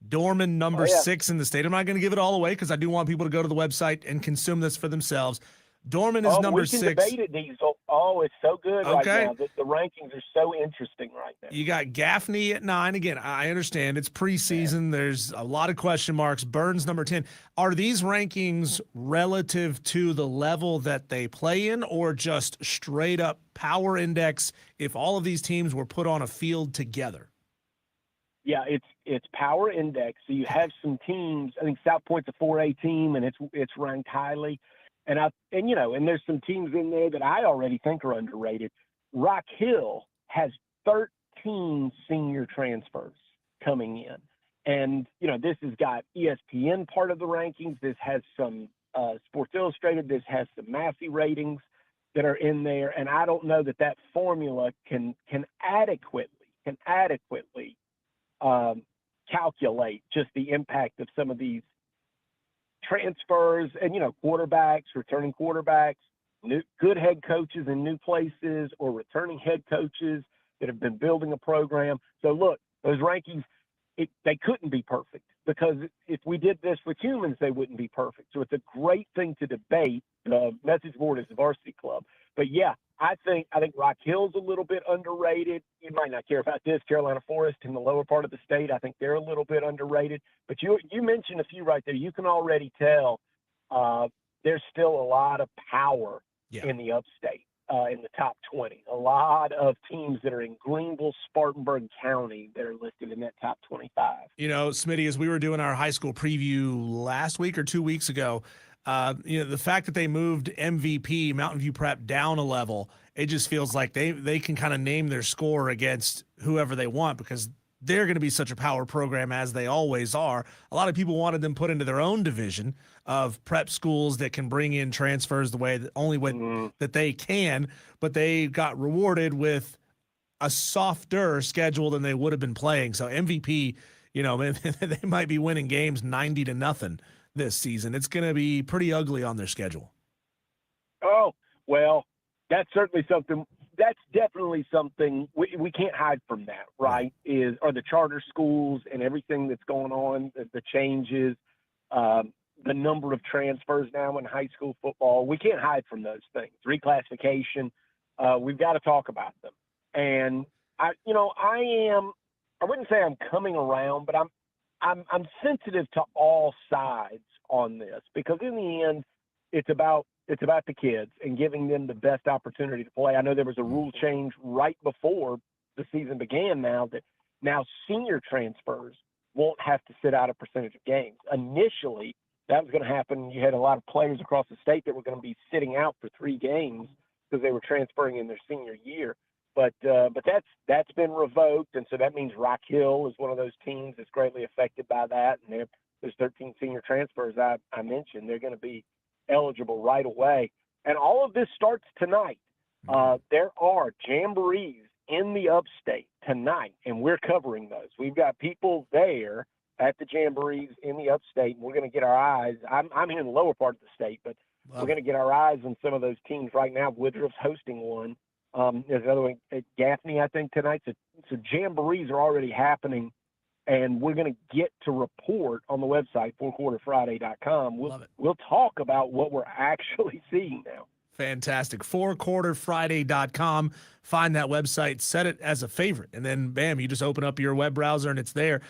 Dorman, number 6 in the state. I'm not going to give it all away because I do want people to go to the website and consume this for themselves. Dorman is number 6. We can debate it, Diesel. Oh, it's so good right now. The rankings are so interesting right now. You got Gaffney at 9. Again, I understand it's preseason. Yeah. There's a lot of question marks. Burns, number 10. Are these rankings relative to the level that they play in or just straight up power index if all of these teams were put on a field together? Yeah, it's power index. So you have some teams. I think South Point's a 4A team, and it's ranked highly. And there's some teams in there that I already think are underrated. Rock Hill has 13 senior transfers coming in. And, this has got ESPN part of the rankings. This has some Sports Illustrated. This has some Massey ratings that are in there. And I don't know that formula can adequately calculate just the impact of some of these transfers and, quarterbacks, returning quarterbacks, good head coaches in new places or returning head coaches that have been building a program. So look, those rankings, they couldn't be perfect because if we did this with humans, they wouldn't be perfect. So it's a great thing to debate. The message board is the varsity club. But yeah, I think Rock Hill's a little bit underrated. You might not care about this. Carolina Forest in the lower part of the state, I think they're a little bit underrated. But you mentioned a few right there. You can already tell there's still a lot of power in the upstate, in the top 20. A lot of teams that are in Greenville, Spartanburg County that are listed in that top 25. Smitty, as we were doing our high school preview last week or 2 weeks ago, the fact that they moved MVP, Mountain View Prep, down a level, it just feels like they can kind of name their score against whoever they want because they're going to be such a power program as they always are. A lot of people wanted them put into their own division of prep schools that can bring in transfers the only way that they can, but they got rewarded with a softer schedule than they would have been playing. So MVP, they might be winning games 90-0 this season. It's going to be pretty ugly on their schedule. Oh, well, that's certainly something. That's definitely something we can't hide from that, right? Are the charter schools and everything that's going on, the changes, the number of transfers now in high school football. We can't hide from those things. Reclassification, we've got to talk about them. And I am I wouldn't say I'm coming around, but I'm sensitive to all sides on this, because in the end, it's about the kids and giving them the best opportunity to play. I know there was a rule change right before the season began that now senior transfers won't have to sit out a percentage of games. Initially, that was going to happen. You had a lot of players across the state that were going to be sitting out for 3 games because they were transferring in their senior year. But that's been revoked, and so that means Rock Hill is one of those teams that's greatly affected by that. And there's 13 senior transfers I mentioned. They're going to be eligible right away. And all of this starts tonight. There are jamborees in the upstate tonight, and we're covering those. We've got people there at the jamborees in the upstate, and we're going to get our eyes. I'm here in the lower part of the state, but we're going to get our eyes on some of those teams right now. Woodruff's hosting one. There's another one at Gaffney, I think, tonight. So jamborees are already happening, and we're going to get to report on the website, fourquarterfriday.com. We'll talk about what we're actually seeing now. Fantastic. fourquarterfriday.com. Find that website, set it as a favorite, and then, bam, you just open up your web browser, and it's there.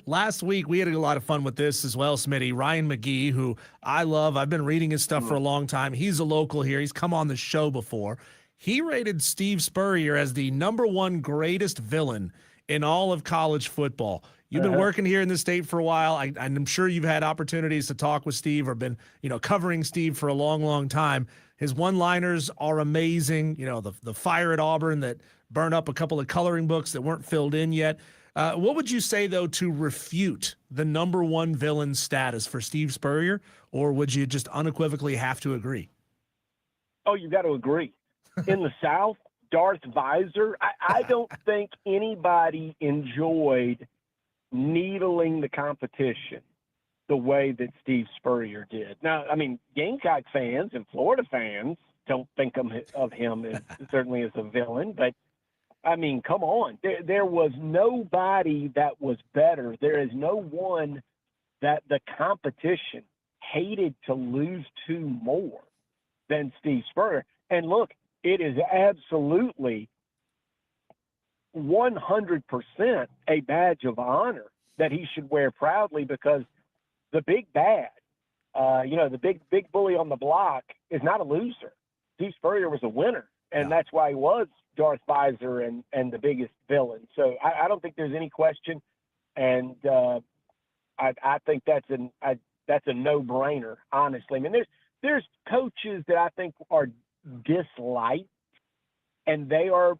Last week, we had a lot of fun with this as well, Smitty. Ryan McGee, who I love. I've been reading his stuff for a long time. He's a local here. He's come on the show before. He rated Steve Spurrier as the #1 greatest villain in all of college football. You've been working here in the state for a while. I'm sure you've had opportunities to talk with Steve or been, covering Steve for a long, long time. His one-liners are amazing. The fire at Auburn that burned up a couple of coloring books that weren't filled in yet. What would you say, though, to refute the #1 villain status for Steve Spurrier, or would you just unequivocally have to agree? Oh, you got to agree. In the South, Darth Visor, I don't think anybody enjoyed needling the competition the way that Steve Spurrier did. Now, I mean, Gamecock fans and Florida fans don't think of him as, certainly as a villain, but I mean, come on. There was nobody that was better. There is no one that the competition hated to lose to more than Steve Spurrier. And look, it is absolutely 100% a badge of honor that he should wear proudly, because the big bad, the big bully on the block is not a loser. Steve Spurrier was a winner, and that's why he was Darth Visor and the biggest villain. So I don't think there's any question, and I think that's a no-brainer, honestly. I mean, there's coaches that I think are disliked, and they are,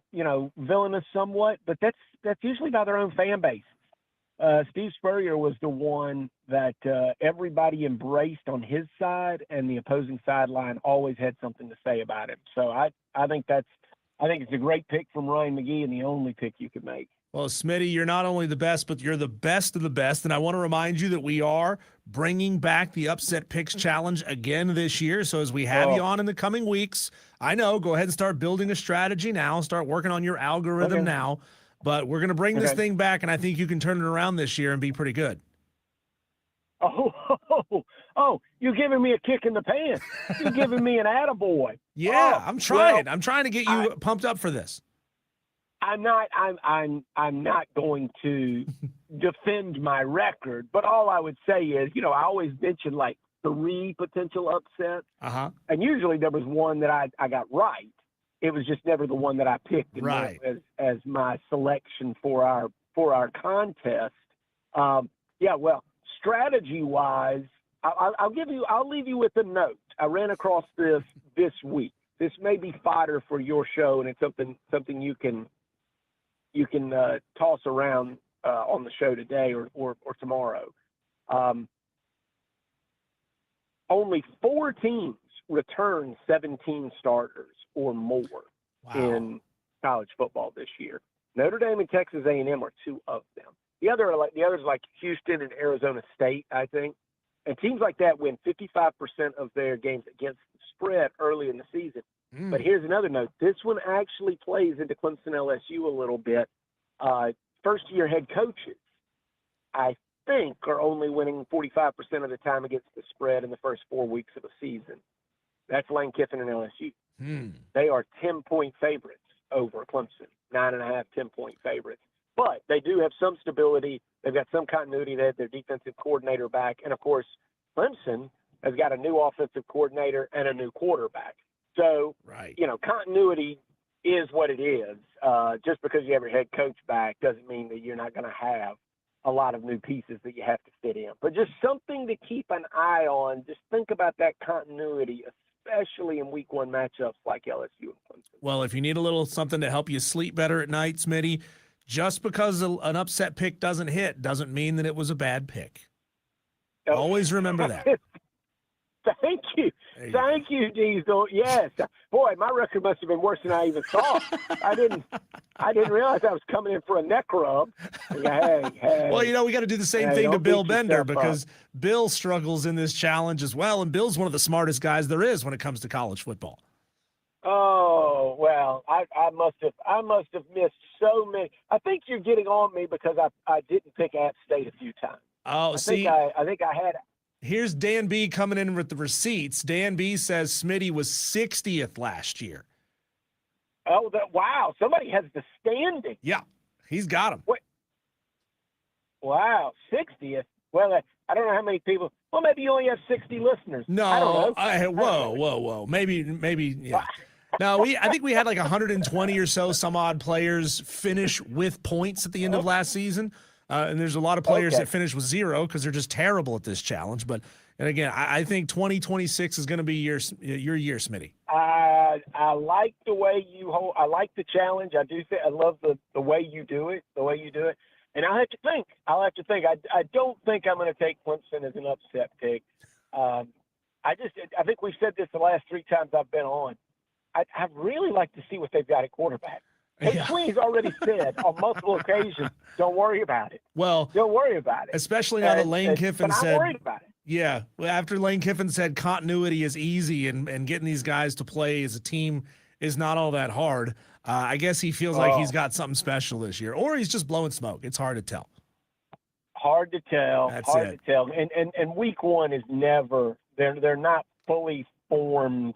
villainous somewhat, but that's usually by their own fan base. Steve Spurrier was the one that everybody embraced on his side, and the opposing sideline always had something to say about him. So I think it's a great pick from Ryan McGee, and the only pick you could make. Well, Smitty, you're not only the best, but you're the best of the best. And I want to remind you that we are bringing back the Upset Picks Challenge again this year. So as we have you on in the coming weeks, I know, go ahead and start building a strategy now. Start working on your algorithm now. But we're going to bring this thing back, and I think you can turn it around this year and be pretty good. Oh, you're giving me a kick in the pants. You're giving me an attaboy. Yeah, I'm trying. I'm trying to get you pumped up for this. I'm not going to defend my record, but all I would say is, I always mention like 3 potential upsets. And usually there was one that I got right. It was just never the one that I picked as my selection for our contest. Well, strategy wise, I'll leave you with a note. I ran across this week. This may be fodder for your show, and it's something you can toss around on the show today or tomorrow. Only 4 teams return 17 starters or more in college football this year. Notre Dame and Texas A&M are 2 of them. The others like Houston and Arizona State, I think. And teams like that win 55% of their games against the spread early in the season. But here's another note. This one actually plays into Clemson LSU a little bit. First-year head coaches, I think, are only winning 45% of the time against the spread in the first 4 weeks of a season. That's Lane Kiffin and LSU. They are 10-point favorites over Clemson, 9.5, 10-point favorites. But they do have some stability. They've got some continuity. They have their defensive coordinator back. And, of course, Clemson has got a new offensive coordinator and a new quarterback. So, Right. Continuity is what it is. Just because you have your head coach back doesn't mean that you're not going to have a lot of new pieces that you have to fit in. But just something to keep an eye on. Just think about that continuity, especially in week 1 matchups like LSU and Clemson. Well, if you need a little something to help you sleep better at night, Smitty, just because an upset pick doesn't hit doesn't mean that it was a bad pick. Oh. Always remember that. Thank you. Thank you, Diesel. Yes. Boy, my record must have been worse than I even thought. I didn't realize I was coming in for a neck rub. Hey. Well, we got to do the same thing to don't Bill beat Bender yourself because Bill struggles in this challenge as well, and Bill's one of the smartest guys there is when it comes to college football. Oh, well, I must have missed so many. I think you're getting on me because I didn't pick App State a few times. Oh, I think I had. Here's Dan B coming in with the receipts. Dan B says Smitty was 60th last year. Oh, wow. Somebody has the standing. Yeah, he's got him. What? Wow, 60th. Well, I don't know how many people. Well, maybe you only have 60 listeners. No, I don't know. Whoa. Maybe, yeah. No, I think we had like 120 or some odd players finish with points at the end of last season. And there's a lot of players that finish with 0 because they're just terrible at this challenge. But, and again, I think 2026 is going to be your year, Smitty. I like the way you hold. I like the challenge. I do think I love the way you do it. And I'll have to think. I don't think I'm going to take Clemson as an upset pick. I think we've said this the last 3 times I've been on. I really like to see what they've got at quarterback. Hey, Sweeney's already said on multiple occasions, don't worry about it. Well, don't worry about it. Especially now that Lane Kiffin said. I'm worried about it. Yeah, after Lane Kiffin said continuity is easy and getting these guys to play as a team is not all that hard. I guess he feels like he's got something special this year, or he's just blowing smoke. It's hard to tell. Hard to tell. That's hard it. to tell. And week 1 is never. They're not fully formed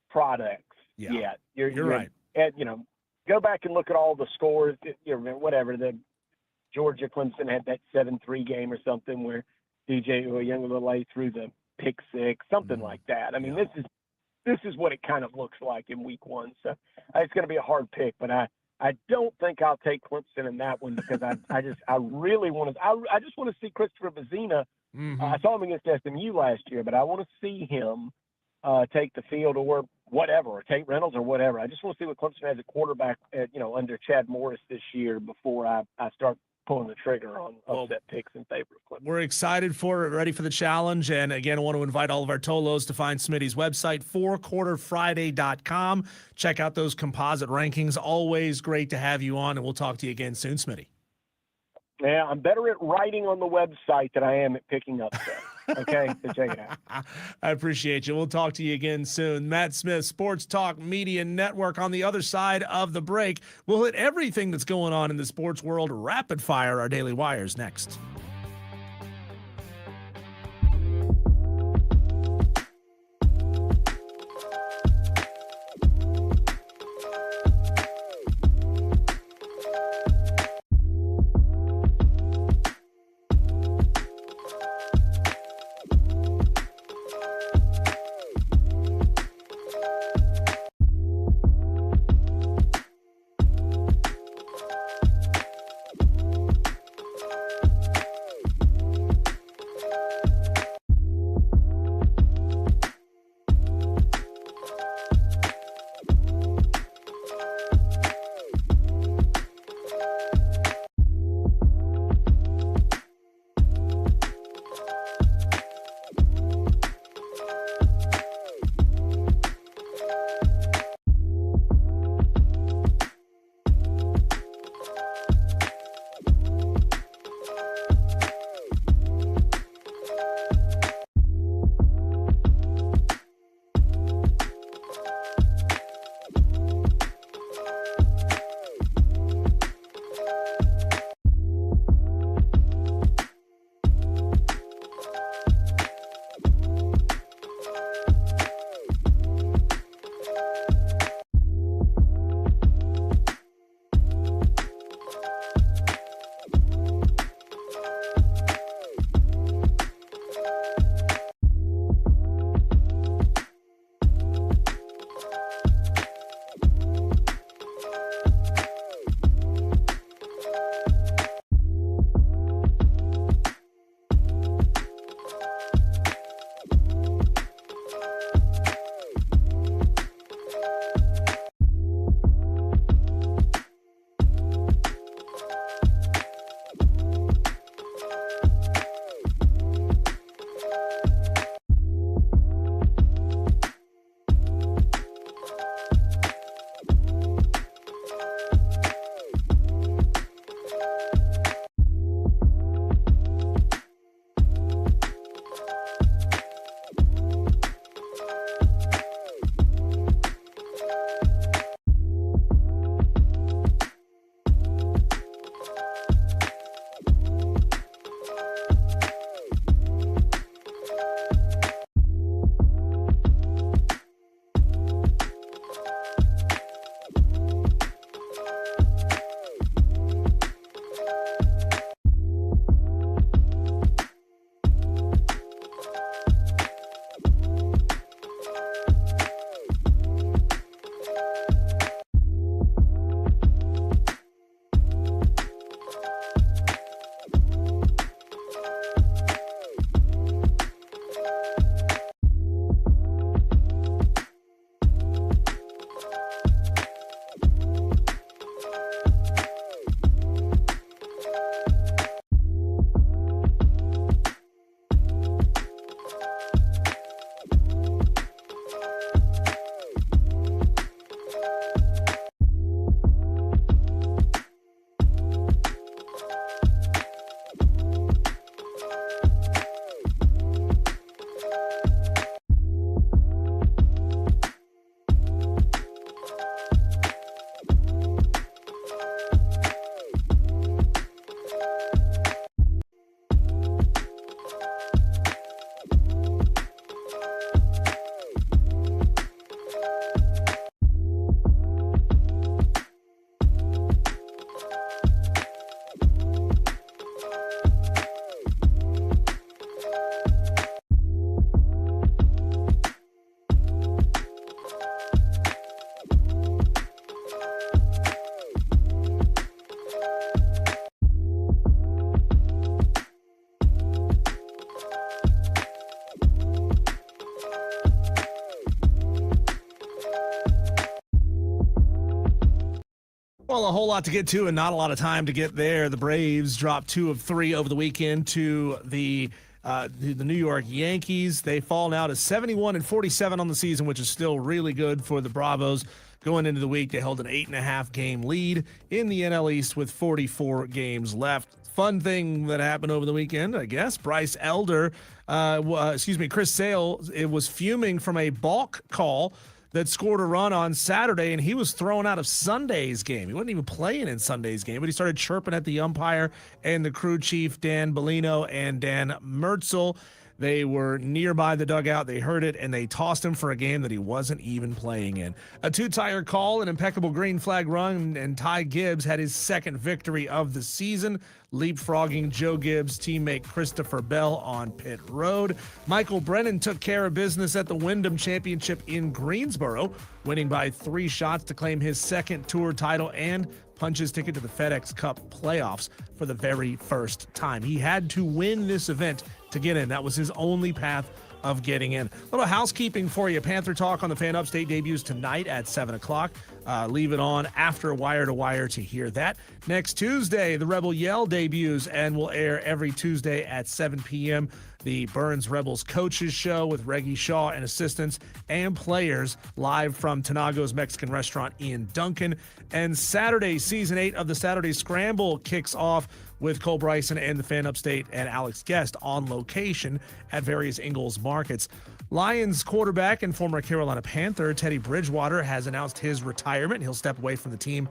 products yet. You're right. And go back and look at all the scores. Whatever the Georgia Clemson had that 7-3 game or something where DJ Uiagalelei threw the pick 6, something like that. I mean, this is what it kind of looks like in week 1. So it's going to be a hard pick, but I don't think I'll take Clemson in that one because I just want to see Christopher Bazina. I saw him against SMU last year, but I want to see him take the field or whatever, or Tate Reynolds or whatever. I just want to see what Clemson has at quarterback, under Chad Morris this year before I start pulling the trigger on upset picks in favor of Clemson. We're excited for it, ready for the challenge. And again, I want to invite all of our Tolos to find Smitty's website, fourquarterfriday.com. Check out those composite rankings. Always great to have you on, and we'll talk to you again soon, Smitty. Yeah, I'm better at writing on the website than I am at picking up stuff. Okay, so check it out. I appreciate you. We'll talk to you again soon. Matt Smith, Sports Talk Media Network. On the other side of the break, we'll hit everything that's going on in the sports world rapid fire. Our Daily Wires next. Well, a whole lot to get to and not a lot of time to get there. The Braves dropped 2 of 3 over the weekend to the New York Yankees. They fall now to 71-47 on the season, which is still really good for the Bravos. Going into the week, they held an 8.5 game lead in the NL East with 44 games left. Fun thing that happened over the weekend, I guess. Chris Sale, it was fuming from a balk call that scored a run on Saturday, and he was thrown out of Sunday's game. He wasn't even playing in Sunday's game, but he started chirping at the umpire and the crew chief, Dan Bellino and Dan Mertzel. They were nearby the dugout. They heard it, and they tossed him for a game that he wasn't even playing in. A 2-tire call, an impeccable green flag run, and Ty Gibbs had his second victory of the season, leapfrogging Joe Gibbs' teammate Christopher Bell on pit road. Michael Brennan took care of business at the Wyndham Championship in Greensboro, winning by 3 shots to claim his second tour title and punch his ticket to the FedEx Cup playoffs for the very first time. He had to win this event to get in. That was his only path of getting in. A little housekeeping for you. Panther Talk on the Fan Upstate debuts tonight at 7 o'clock. Leave it on after Wire to Wire to hear that. Next Tuesday, the Rebel Yell debuts and will air every Tuesday at 7 p.m. The Burns Rebels Coaches Show with Reggie Shaw and assistants and players live from Tanago's Mexican Restaurant in Duncan. And Saturday, Season 8 of the Saturday Scramble kicks off with Cole Bryson and the Fan Upstate and Alex Guest on location at various Ingalls markets. Lions quarterback and former Carolina Panther Teddy Bridgewater has announced his retirement. He'll step away from the team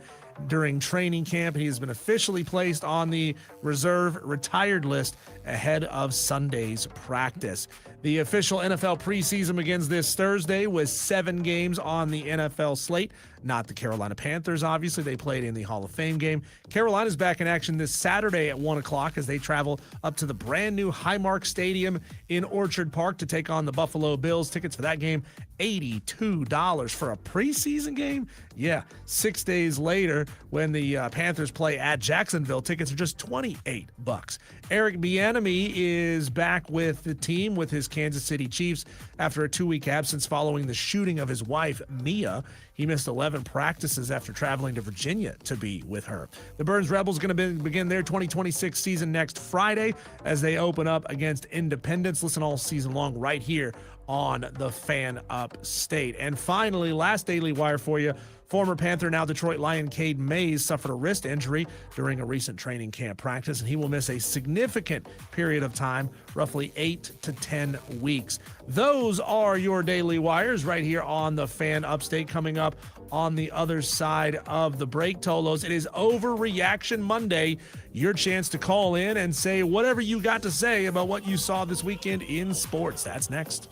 during training camp. He has been officially placed on the reserve retired list ahead of Sunday's practice. The official NFL preseason begins this Thursday with 7 games on the NFL slate. Not the Carolina Panthers, obviously. They played in the Hall of Fame game. Carolina's back in action this Saturday at 1 o'clock as they travel up to the brand new Highmark Stadium in Orchard Park to take on the Buffalo Bills. Tickets for that game, $82 for a preseason game. Yeah, 6 days later when the Panthers play at Jacksonville, tickets are just $28. Eric Bieniemy is back with the team with his Kansas City Chiefs after a 2-week absence following the shooting of his wife, Mia. He missed 11 practices after traveling to Virginia to be with her. The Burns Rebels going to begin their 2026 season next Friday as they open up against Independence. Listen all season long right here on the Fan Upstate. And finally, last Daily Wire for you. Former Panther, now Detroit Lion, Cade Mays suffered a wrist injury during a recent training camp practice, and he will miss a significant period of time, roughly 8 to 10 weeks. Those are your Daily Wires right here on the Fan Upstate. Coming up on the other side of the break, Tolos, it is Overreaction Monday. Your chance to call in and say whatever you got to say about what you saw this weekend in sports. That's next.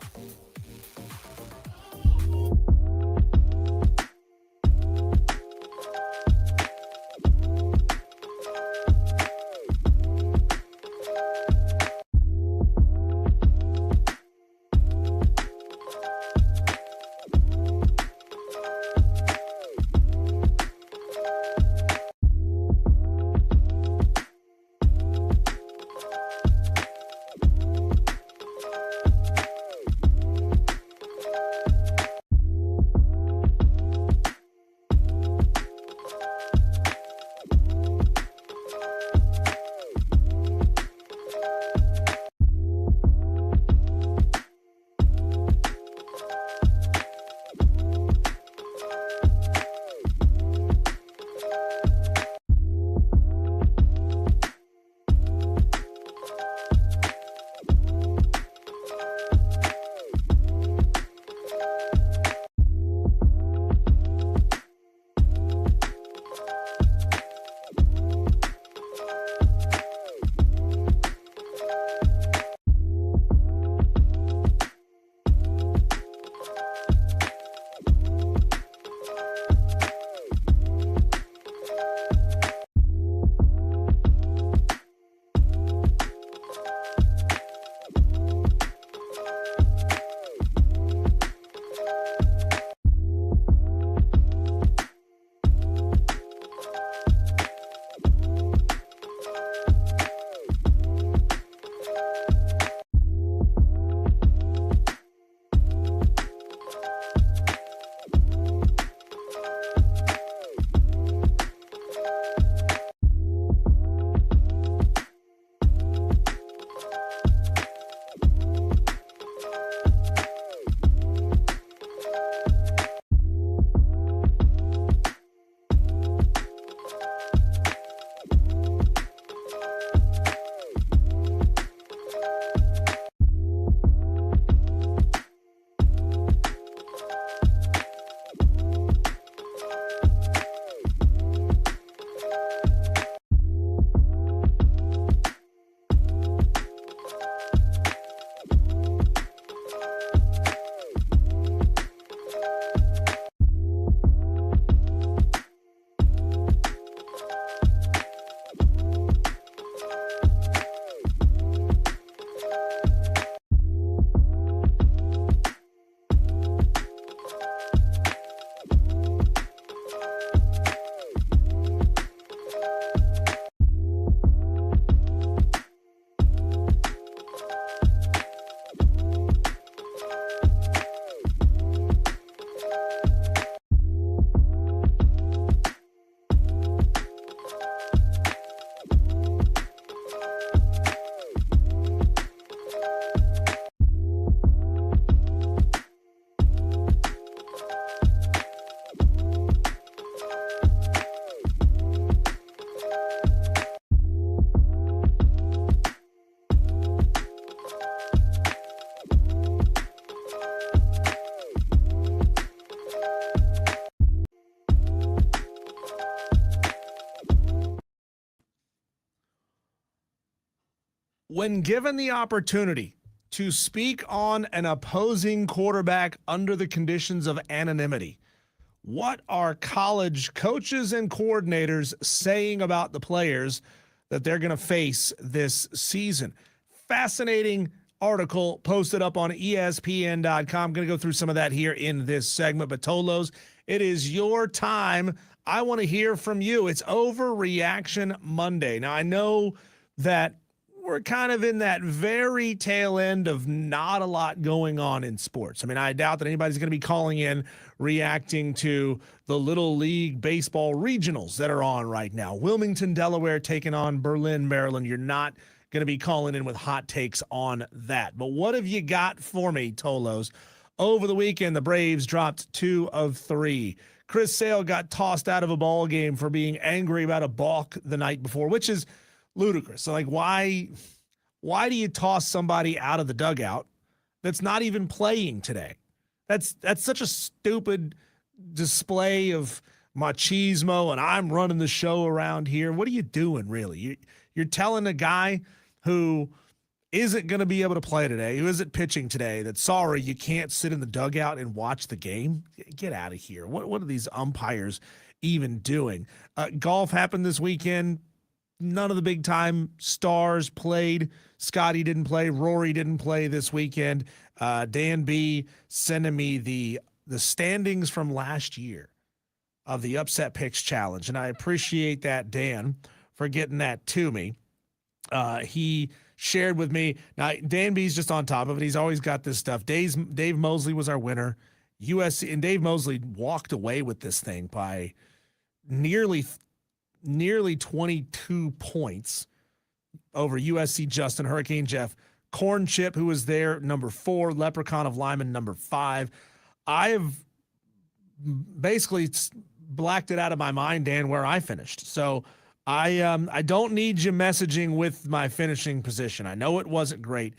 When given the opportunity to speak on an opposing quarterback under the conditions of anonymity, what are college coaches and coordinators saying about the players that they're going to face this season? Fascinating article posted up on ESPN.com. I'm going to go through some of that here in this segment. But Tolos, it is your time. I want to hear from you. It's Overreaction Monday. Now, I know that we're kind of in that very tail end of not a lot going on in sports. I mean, I doubt that anybody's going to be calling in reacting to the Little League Baseball regionals that are on right now. Wilmington, Delaware taking on Berlin, Maryland. You're not going to be calling in with hot takes on that. But what have you got for me, Tolos? Over the weekend, the Braves dropped 2 of 3. Chris Sale got tossed out of a ball game for being angry about a balk the night before, which is ludicrous. So, like, why do you toss somebody out of the dugout that's not even playing today? That's such a stupid display of machismo and I'm running the show around here. What are you doing, really? You're telling a guy who isn't going to be able to play today, who isn't pitching today, that sorry, you can't sit in the dugout and watch the game? Get out of here. What are these umpires even doing? Golf happened this weekend. None of the big time stars played. Scotty didn't play. Rory didn't play this weekend. Dan B sending me the standings from last year of the Upset Picks Challenge. And I appreciate that, Dan, for getting that to me. He shared with me. Now, Dan B's just on top of it. He's always got this stuff. Dave Mosley was our winner. USC, and Dave Mosley walked away with this thing by nearly 22 points over USC Justin, Hurricane Jeff, Corn Chip, who was there, number 4, Leprechaun of Lyman, number 5. I have basically blacked it out of my mind, Dan, where I finished. So I don't need you messaging with my finishing position. I know it wasn't great.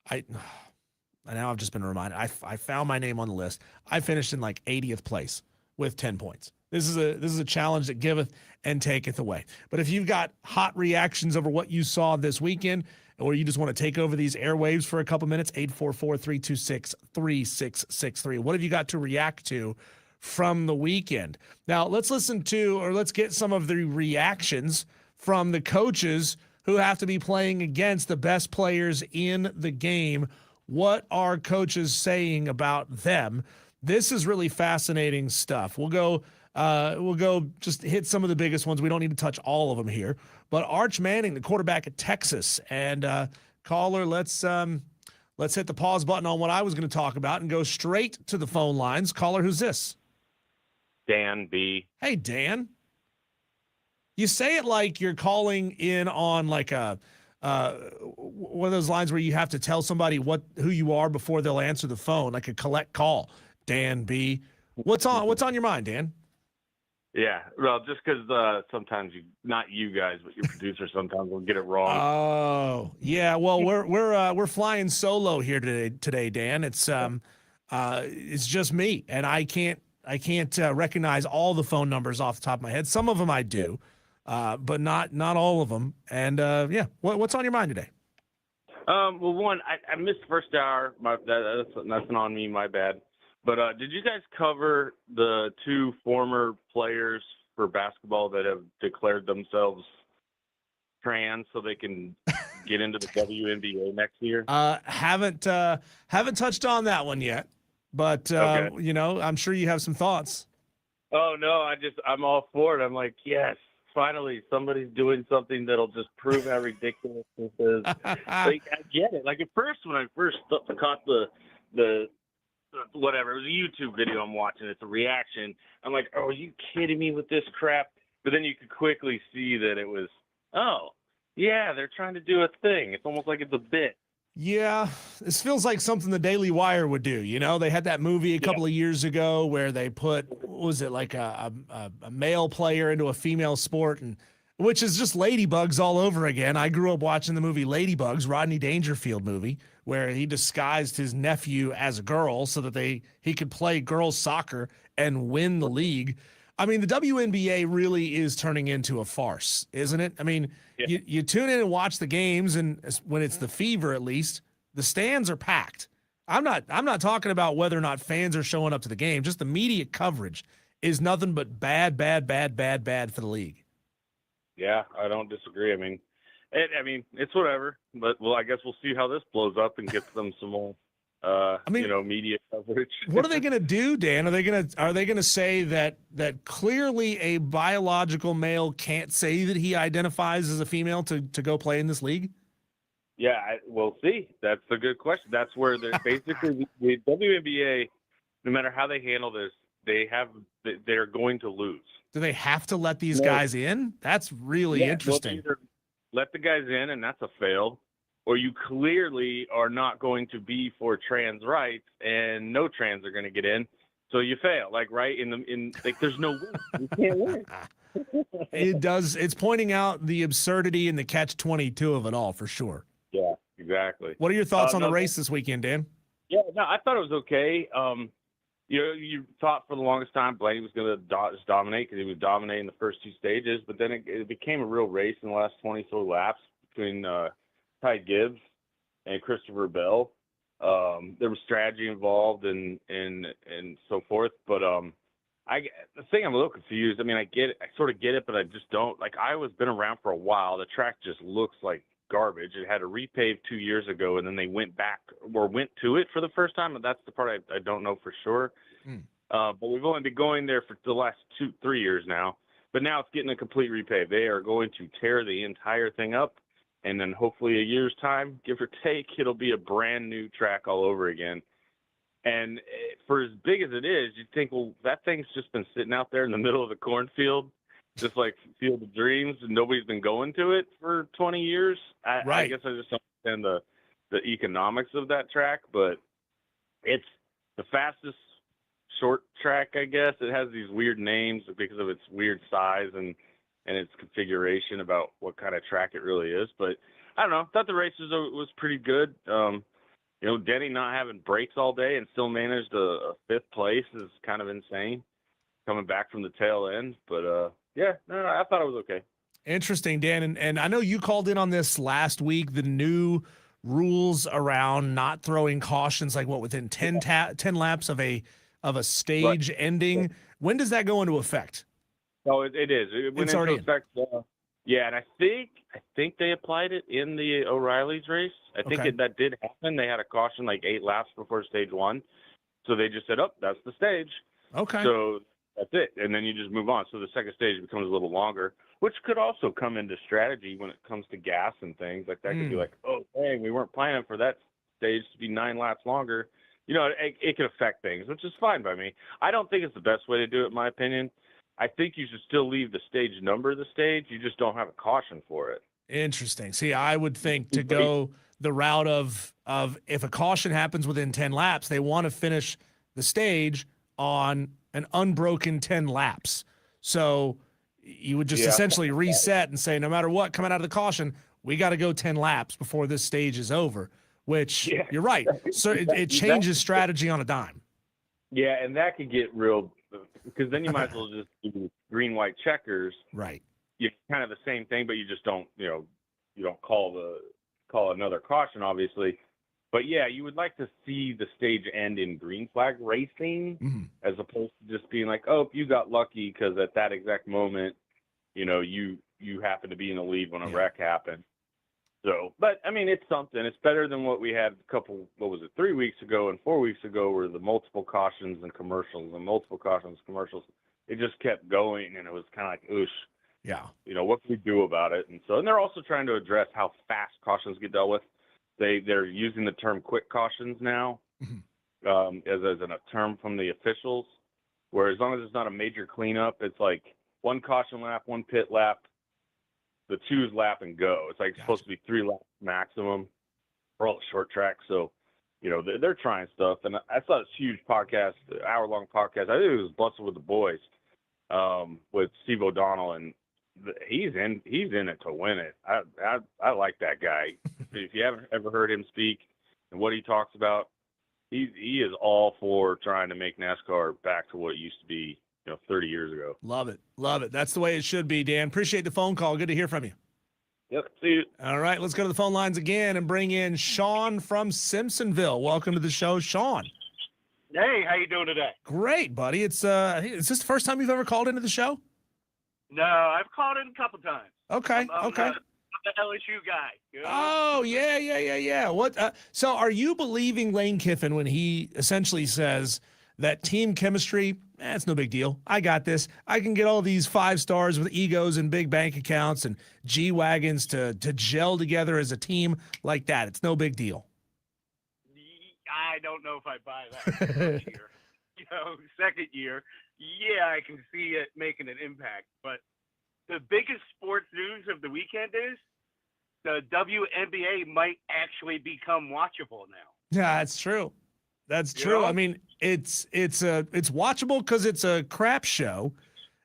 Now I've just been reminded. I found my name on the list. I finished in like 80th place with 10 points. This is a challenge that giveth and taketh away. But if you've got hot reactions over what you saw this weekend, or you just want to take over these airwaves for a couple minutes, 844-326-3663. What have you got to react to from the weekend? Now, let's get some of the reactions from the coaches who have to be playing against the best players in the game. What are coaches saying about them? This is really fascinating stuff. We'll go just hit some of the biggest ones. We don't need to touch all of them here. But Arch Manning, the quarterback at Texas, and caller, let's hit the pause button on what I was going to talk about and go straight to the phone lines. Caller, who's this? Dan B. Hey, Dan. You say it like you're calling in on like a one of those lines where you have to tell somebody who you are before they'll answer the phone, like a collect call. Dan B. What's on your mind, Dan? Yeah, well, just because sometimes not you guys, but your producer sometimes will get it wrong. Oh, yeah. Well, we're flying solo here today, Dan. It's just me, and I can't recognize all the phone numbers off the top of my head. Some of them I do, but not all of them. And yeah, what's on your mind today? Well, one, I missed the first hour. That's on me. My bad. But did you guys cover the 2 former players for basketball that have declared themselves trans so they can get into the WNBA next year? Haven't touched on that one yet, but okay. I'm sure you have some thoughts. Oh no, I'm all for it. I'm like, yes, finally somebody's doing something that'll just prove how ridiculous this is. Like, I get it. Like at first, when I first caught the whatever, it was a YouTube video I'm watching, it's a reaction. I'm like, oh, are you kidding me with this crap? But then you could quickly see that it was, oh, yeah, they're trying to do a thing. It's almost like it's a bit. Yeah, this feels like something the Daily Wire would do. They had that movie a couple of years ago where they put, what was it, like a male player into a female sport, and which is just Ladybugs all over again. I grew up watching the movie Ladybugs, Rodney Dangerfield movie, where he disguised his nephew as a girl so that he could play girls soccer and win the league. I mean, the WNBA really is turning into a farce, isn't it? I mean, Yeah. you tune in and watch the games, and when it's the Fever, at least the stands are packed. I'm not talking about whether or not fans are showing up to the game. Just the media coverage is nothing but bad for the league. Yeah, I don't disagree. I mean, it's whatever. But I guess we'll see how this blows up and gets them some more, media coverage. What are they going to do, Dan? Are they going to say that clearly a biological male can't say that he identifies as a female to go play in this league? Yeah, we'll see. That's a good question. That's where they're basically the WNBA, no matter how they handle this, they're going to lose. Do they have to let these guys in? That's really interesting. Well, either let the guys in, and that's a fail, or you clearly are not going to be for trans rights, and no trans are going to get in, so you fail. Like there's no win. You can't win. It does. It's pointing out the absurdity and the catch-22 of it all for sure. Yeah, exactly. What are your thoughts on the race this weekend, Dan? Yeah, no, I thought it was okay. You thought for the longest time Blaney was going to just dominate because he was dominating the first two stages, but then it became a real race in the last 20 so laps between Ty Gibbs and Christopher Bell. There was strategy involved and so forth, but the thing I'm a little confused. I mean, I sort of get it, but I just don't. Like, Iowa's been around for a while. The track just looks like garbage. It had a repave 2 years ago, and then they went to it for the first time, and that's the part I don't know for sure. But we've only been going there for the last 2-3 years now, but now it's getting a complete repave. They are going to tear the entire thing up, and then hopefully a year's time, give or take, it'll be a brand new track all over again. And for as big as it is, you'd think, well, that thing's just been sitting out there in the middle of the cornfield, just like Field of Dreams, and nobody's been going to it for 20 years. I guess I just don't understand the economics of that track, but it's the fastest short track, I guess. It has these weird names because of its weird size and its configuration about what kind of track it really is. But I don't know. I thought the race was pretty good. Denny not having breaks all day and still managed a fifth place is kind of insane coming back from the tail end. But I thought it was okay. Interesting, Dan. And I know you called in on this last week, the new rules around not throwing cautions, like within 10 laps of a stage ending. When does that go into effect? Oh, it is. It went into effect. And I think they applied it in the O'Reilly's race. I think that did happen. They had a caution like 8 laps before stage one. So they just said, that's the stage. Okay. So that's it. And then you just move on. So the second stage becomes a little longer, which could also come into strategy when it comes to gas and things like that. Could be like, oh, dang, we weren't planning for that stage to be 9 laps longer. It could affect things, which is fine by me. I don't think it's the best way to do it, in my opinion. I think you should still leave the stage number of the stage. You just don't have a caution for it. Interesting. See, I would think to go the route of if a caution happens within 10 laps, they want to finish the stage on an unbroken 10 laps. So you would just essentially reset and say, no matter what, coming out of the caution, we got to go 10 laps before this stage is over, which you're right. So it changes strategy on a dime. Yeah, and that could get real, because then you might as well just do green, white checkers. Right. You're kind of the same thing, but you just don't, you don't call another caution, obviously. But yeah, you would like to see the stage end in green flag racing, as opposed to just being like, oh, you got lucky because at that exact moment, you happen to be in the lead when a wreck happened. So, but I mean, it's something. It's better than what we had 3 weeks ago and 4 weeks ago, where the multiple cautions and commercials and multiple cautions, commercials. It just kept going, and it was kind of like, oosh. Yeah. What can we do about it? And they're also trying to address how fast cautions get dealt with. They're using the term quick cautions now, as a term from the officials, where as long as it's not a major cleanup, it's like one caution lap, one pit lap, the 2's lap and go. It's like supposed to be 3 laps maximum for all the short tracks. So, they're trying stuff. And I saw this huge podcast, hour-long podcast. I think it was Bustle with the Boys, with Steve O'Donnell, and he's in it to win it. I like that guy. If you haven't ever heard him speak and what he talks about, he is all for trying to make NASCAR back to what it used to be 30 years ago. Love it. Love it. That's the way it should be, Dan. Appreciate the phone call. Good to hear from you. Yep. See you. All right, let's go to the phone lines again and bring in Sean from Simpsonville. Welcome to the show, Sean. Hey, how you doing today? Great, buddy. Is this the first time you've ever called into the show? No, I've called in a couple times. Okay, okay. I'm the LSU guy. You know? Oh, yeah. What? So are you believing Lane Kiffin when he essentially says that team chemistry, it's no big deal. I got this. I can get all these 5 stars with egos and big bank accounts and G-Wagons to gel together as a team like that. It's no big deal. I don't know if I buy that first year. Second year, yeah, I can see it making an impact. But the biggest sports news of the weekend is the WNBA might actually become watchable now. Yeah, that's true. That's true. I mean, it's watchable because it's a crap show.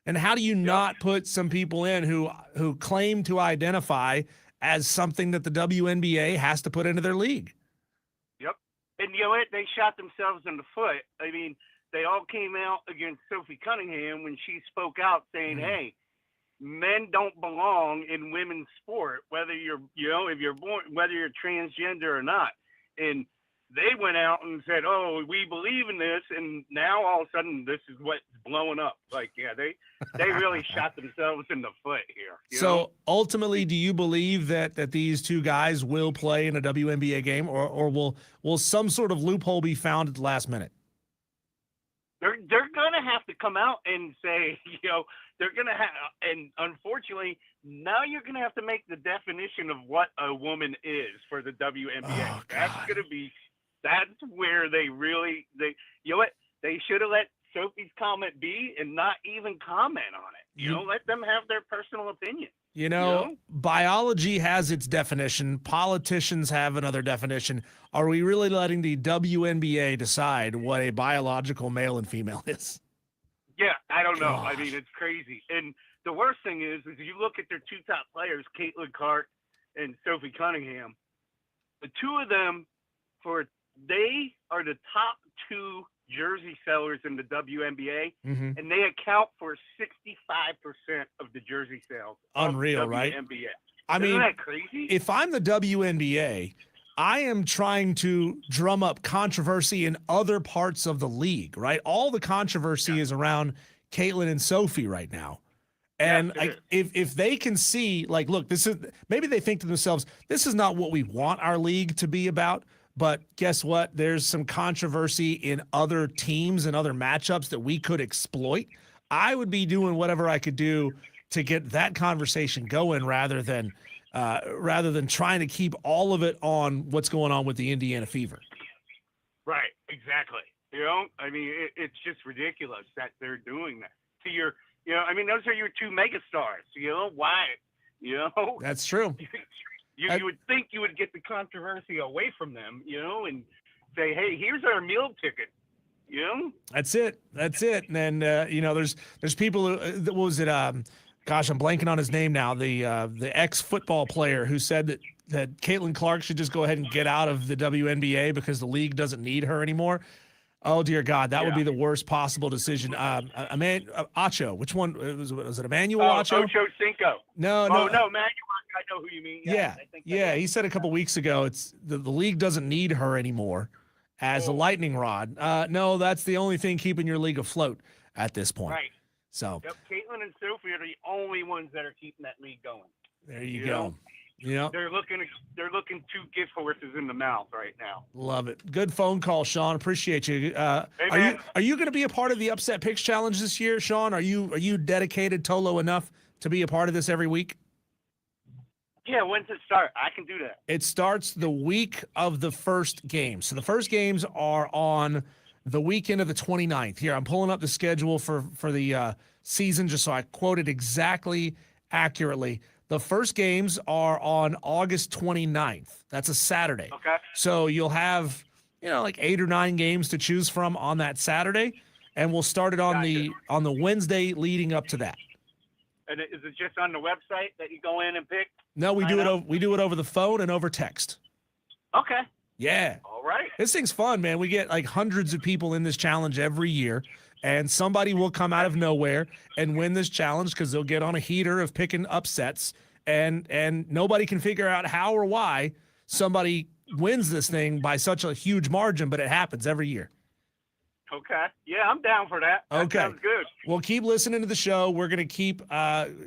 And how do you not put some people in who claim to identify as something that the WNBA has to put into their league? Yep. And you know what? They shot themselves in the foot. I mean, they all came out against Sophie Cunningham when she spoke out saying, hey, men don't belong in women's sport, whether if you're born, whether you're transgender or not. And they went out and said, oh, we believe in this. And now all of a sudden this is what's blowing up. Like, yeah, they really shot themselves in the foot here. So ultimately, do you believe that these two guys will play in a WNBA game or will some sort of loophole be found at the last minute? They're going to have to come out and say, they're going to have, and unfortunately, now you're going to have to make the definition of what a woman is for the WNBA. That's where they they should have let Sophie's comment be and not even comment on it. Let them have their personal opinion. Biology has its definition. Politicians have another definition. Are we really letting the WNBA decide what a biological male and female is? Yeah, I don't know. I mean, it's crazy. And the worst thing is you look at their 2 top players, Caitlin Clark and Sophie Cunningham. The 2 of them, they are the top 2 jersey sellers in the WNBA, and they account for 65% of the jersey sales. Unreal, right? Isn't that crazy? If I'm the WNBA, I am trying to drum up controversy in other parts of the league, right? All the controversy is around Caitlin and Sophie right now. And if they can see, like, look, maybe they think to themselves, this is not what we want our league to be about. But guess what? There's some controversy in other teams and other matchups that we could exploit. I would be doing whatever I could do to get that conversation going rather than trying to keep all of it on what's going on with the Indiana Fever. Right, exactly. I mean, it's just ridiculous that they're doing that. Those are your 2 megastars. Why? That's true. You would think you would get the controversy away from them, and say, hey, here's our meal ticket, That's it. And then, there's people what was it? Gosh, I'm blanking on his name now. The ex-football player who said that Caitlin Clark should just go ahead and get out of the WNBA because the league doesn't need her anymore. Oh, dear God, that would be the worst possible decision. Acho, which one? Was it Emmanuel Acho? Ocho Cinco. No. Oh, no, Emmanuel, I know who you mean. Yeah. He said a couple weeks ago the league doesn't need her anymore as a lightning rod. No, that's the only thing keeping your league afloat at this point. Right. So. Yep, Caitlin and Sophie are the only ones that are keeping that league going. There you go. They're looking 2 gift horses in the mouth right now. Love it. Good phone call, Sean. Appreciate you. Are you going to be a part of the Upset Picks Challenge this year, Sean? Are you dedicated Tolo enough to be a part of this every week? Yeah, when's it start? I can do that. It starts the week of the first game. So the first games are on the weekend of the 29th. Here, I'm pulling up the schedule for the season just so I quote it exactly accurately. The first games are on August 29th. That's a Saturday. Okay. So you'll have, like 8 or 9 games to choose from on that Saturday, and we'll start it on the Wednesday leading up to that. And is it just on the website that you go in and pick? No, we do it over the phone and over text. Okay. Yeah. All right. This thing's fun, man. We get like hundreds of people in this challenge every year. and somebody will come out of nowhere and win this challenge because they'll get on a heater of picking upsets, and nobody can figure out how or why somebody wins this thing by such a huge margin, but it happens every year. Okay. Yeah, I'm down for that. That Okay. sounds good. Well, keep listening to the show. We're going to keep,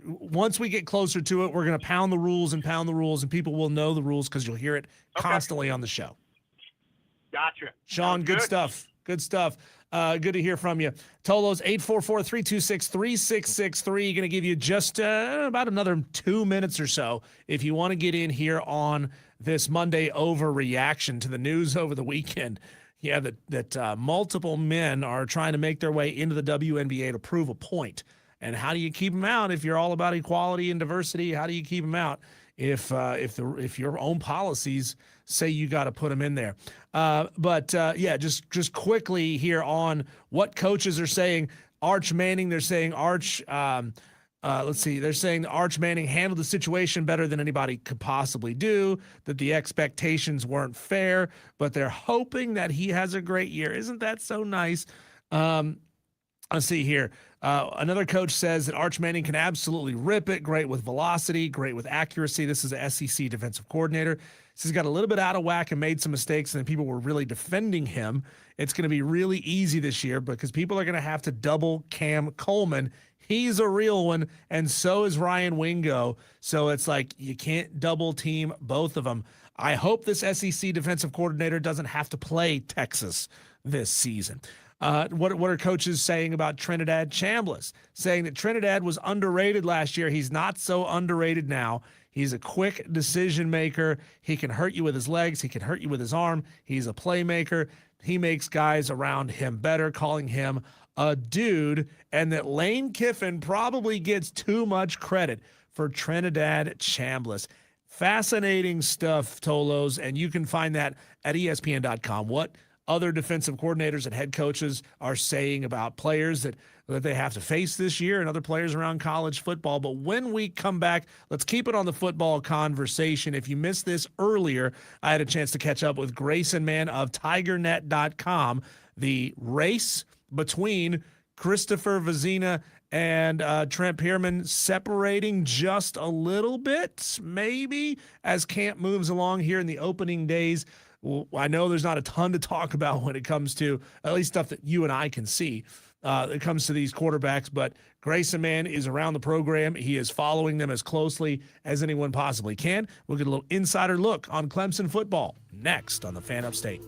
once we get closer to it, we're going to pound the rules, and people will know the rules because you'll hear it constantly on the show. Gotcha. Sean, Sounds good stuff. Good stuff. Good to hear from you. Tolo's 844-326-3663. Going to give you just about another 2 minutes or so if you want to get in here on this Monday overreaction to the news over the weekend. Yeah, that multiple men are trying to make their way into the WNBA to prove a point. And how do you keep them out if you're all about equality and diversity? How do you keep them out if your own policies say you got to put them in there? Just quickly here on what coaches are saying. Arch Manning, they're saying they're saying Arch Manning handled the situation better than anybody could possibly do, that the expectations weren't fair, but they're hoping that he has a great year. Isn't that so nice? Let's see here. Another coach says that Arch Manning can absolutely rip it. Great with velocity, great with accuracy. This is an SEC defensive coordinator. He's got a little bit out of whack and made some mistakes, and people were really defending him. It's going to be really easy this year because people are going to have to double Cam Coleman. He's a real one, and so is Ryan Wingo. So it's like you can't double team both of them. I hope this SEC defensive coordinator doesn't have to play Texas this season. What are coaches saying about Trinidad Chambliss? Saying that Trinidad was underrated last year. He's not so underrated now. He's a quick decision maker. He can hurt you with his legs. He can hurt you with his arm. He's a playmaker. He makes guys around him better, calling him a dude, and that Lane Kiffin probably gets too much credit for Trinidad Chambliss. Fascinating stuff, Tolos, and you can find that at ESPN.com. What other defensive coordinators and head coaches are saying about players that they have to face this year and other players around college football. But when we come back, let's keep it on the football conversation. If you missed this earlier, I had a chance to catch up with Grayson Mann of TigerNet.com. The race between Christopher Vizina and Trent Pierman separating just a little bit, maybe, as camp moves along here in the opening days. Well, I know there's not a ton to talk about when it comes to at least stuff that you and I can see. It comes to these quarterbacks, but Grayson Mann is around the program. He is following them as closely as anyone possibly can. We'll get a little insider look on Clemson football next on the Fan Upstate.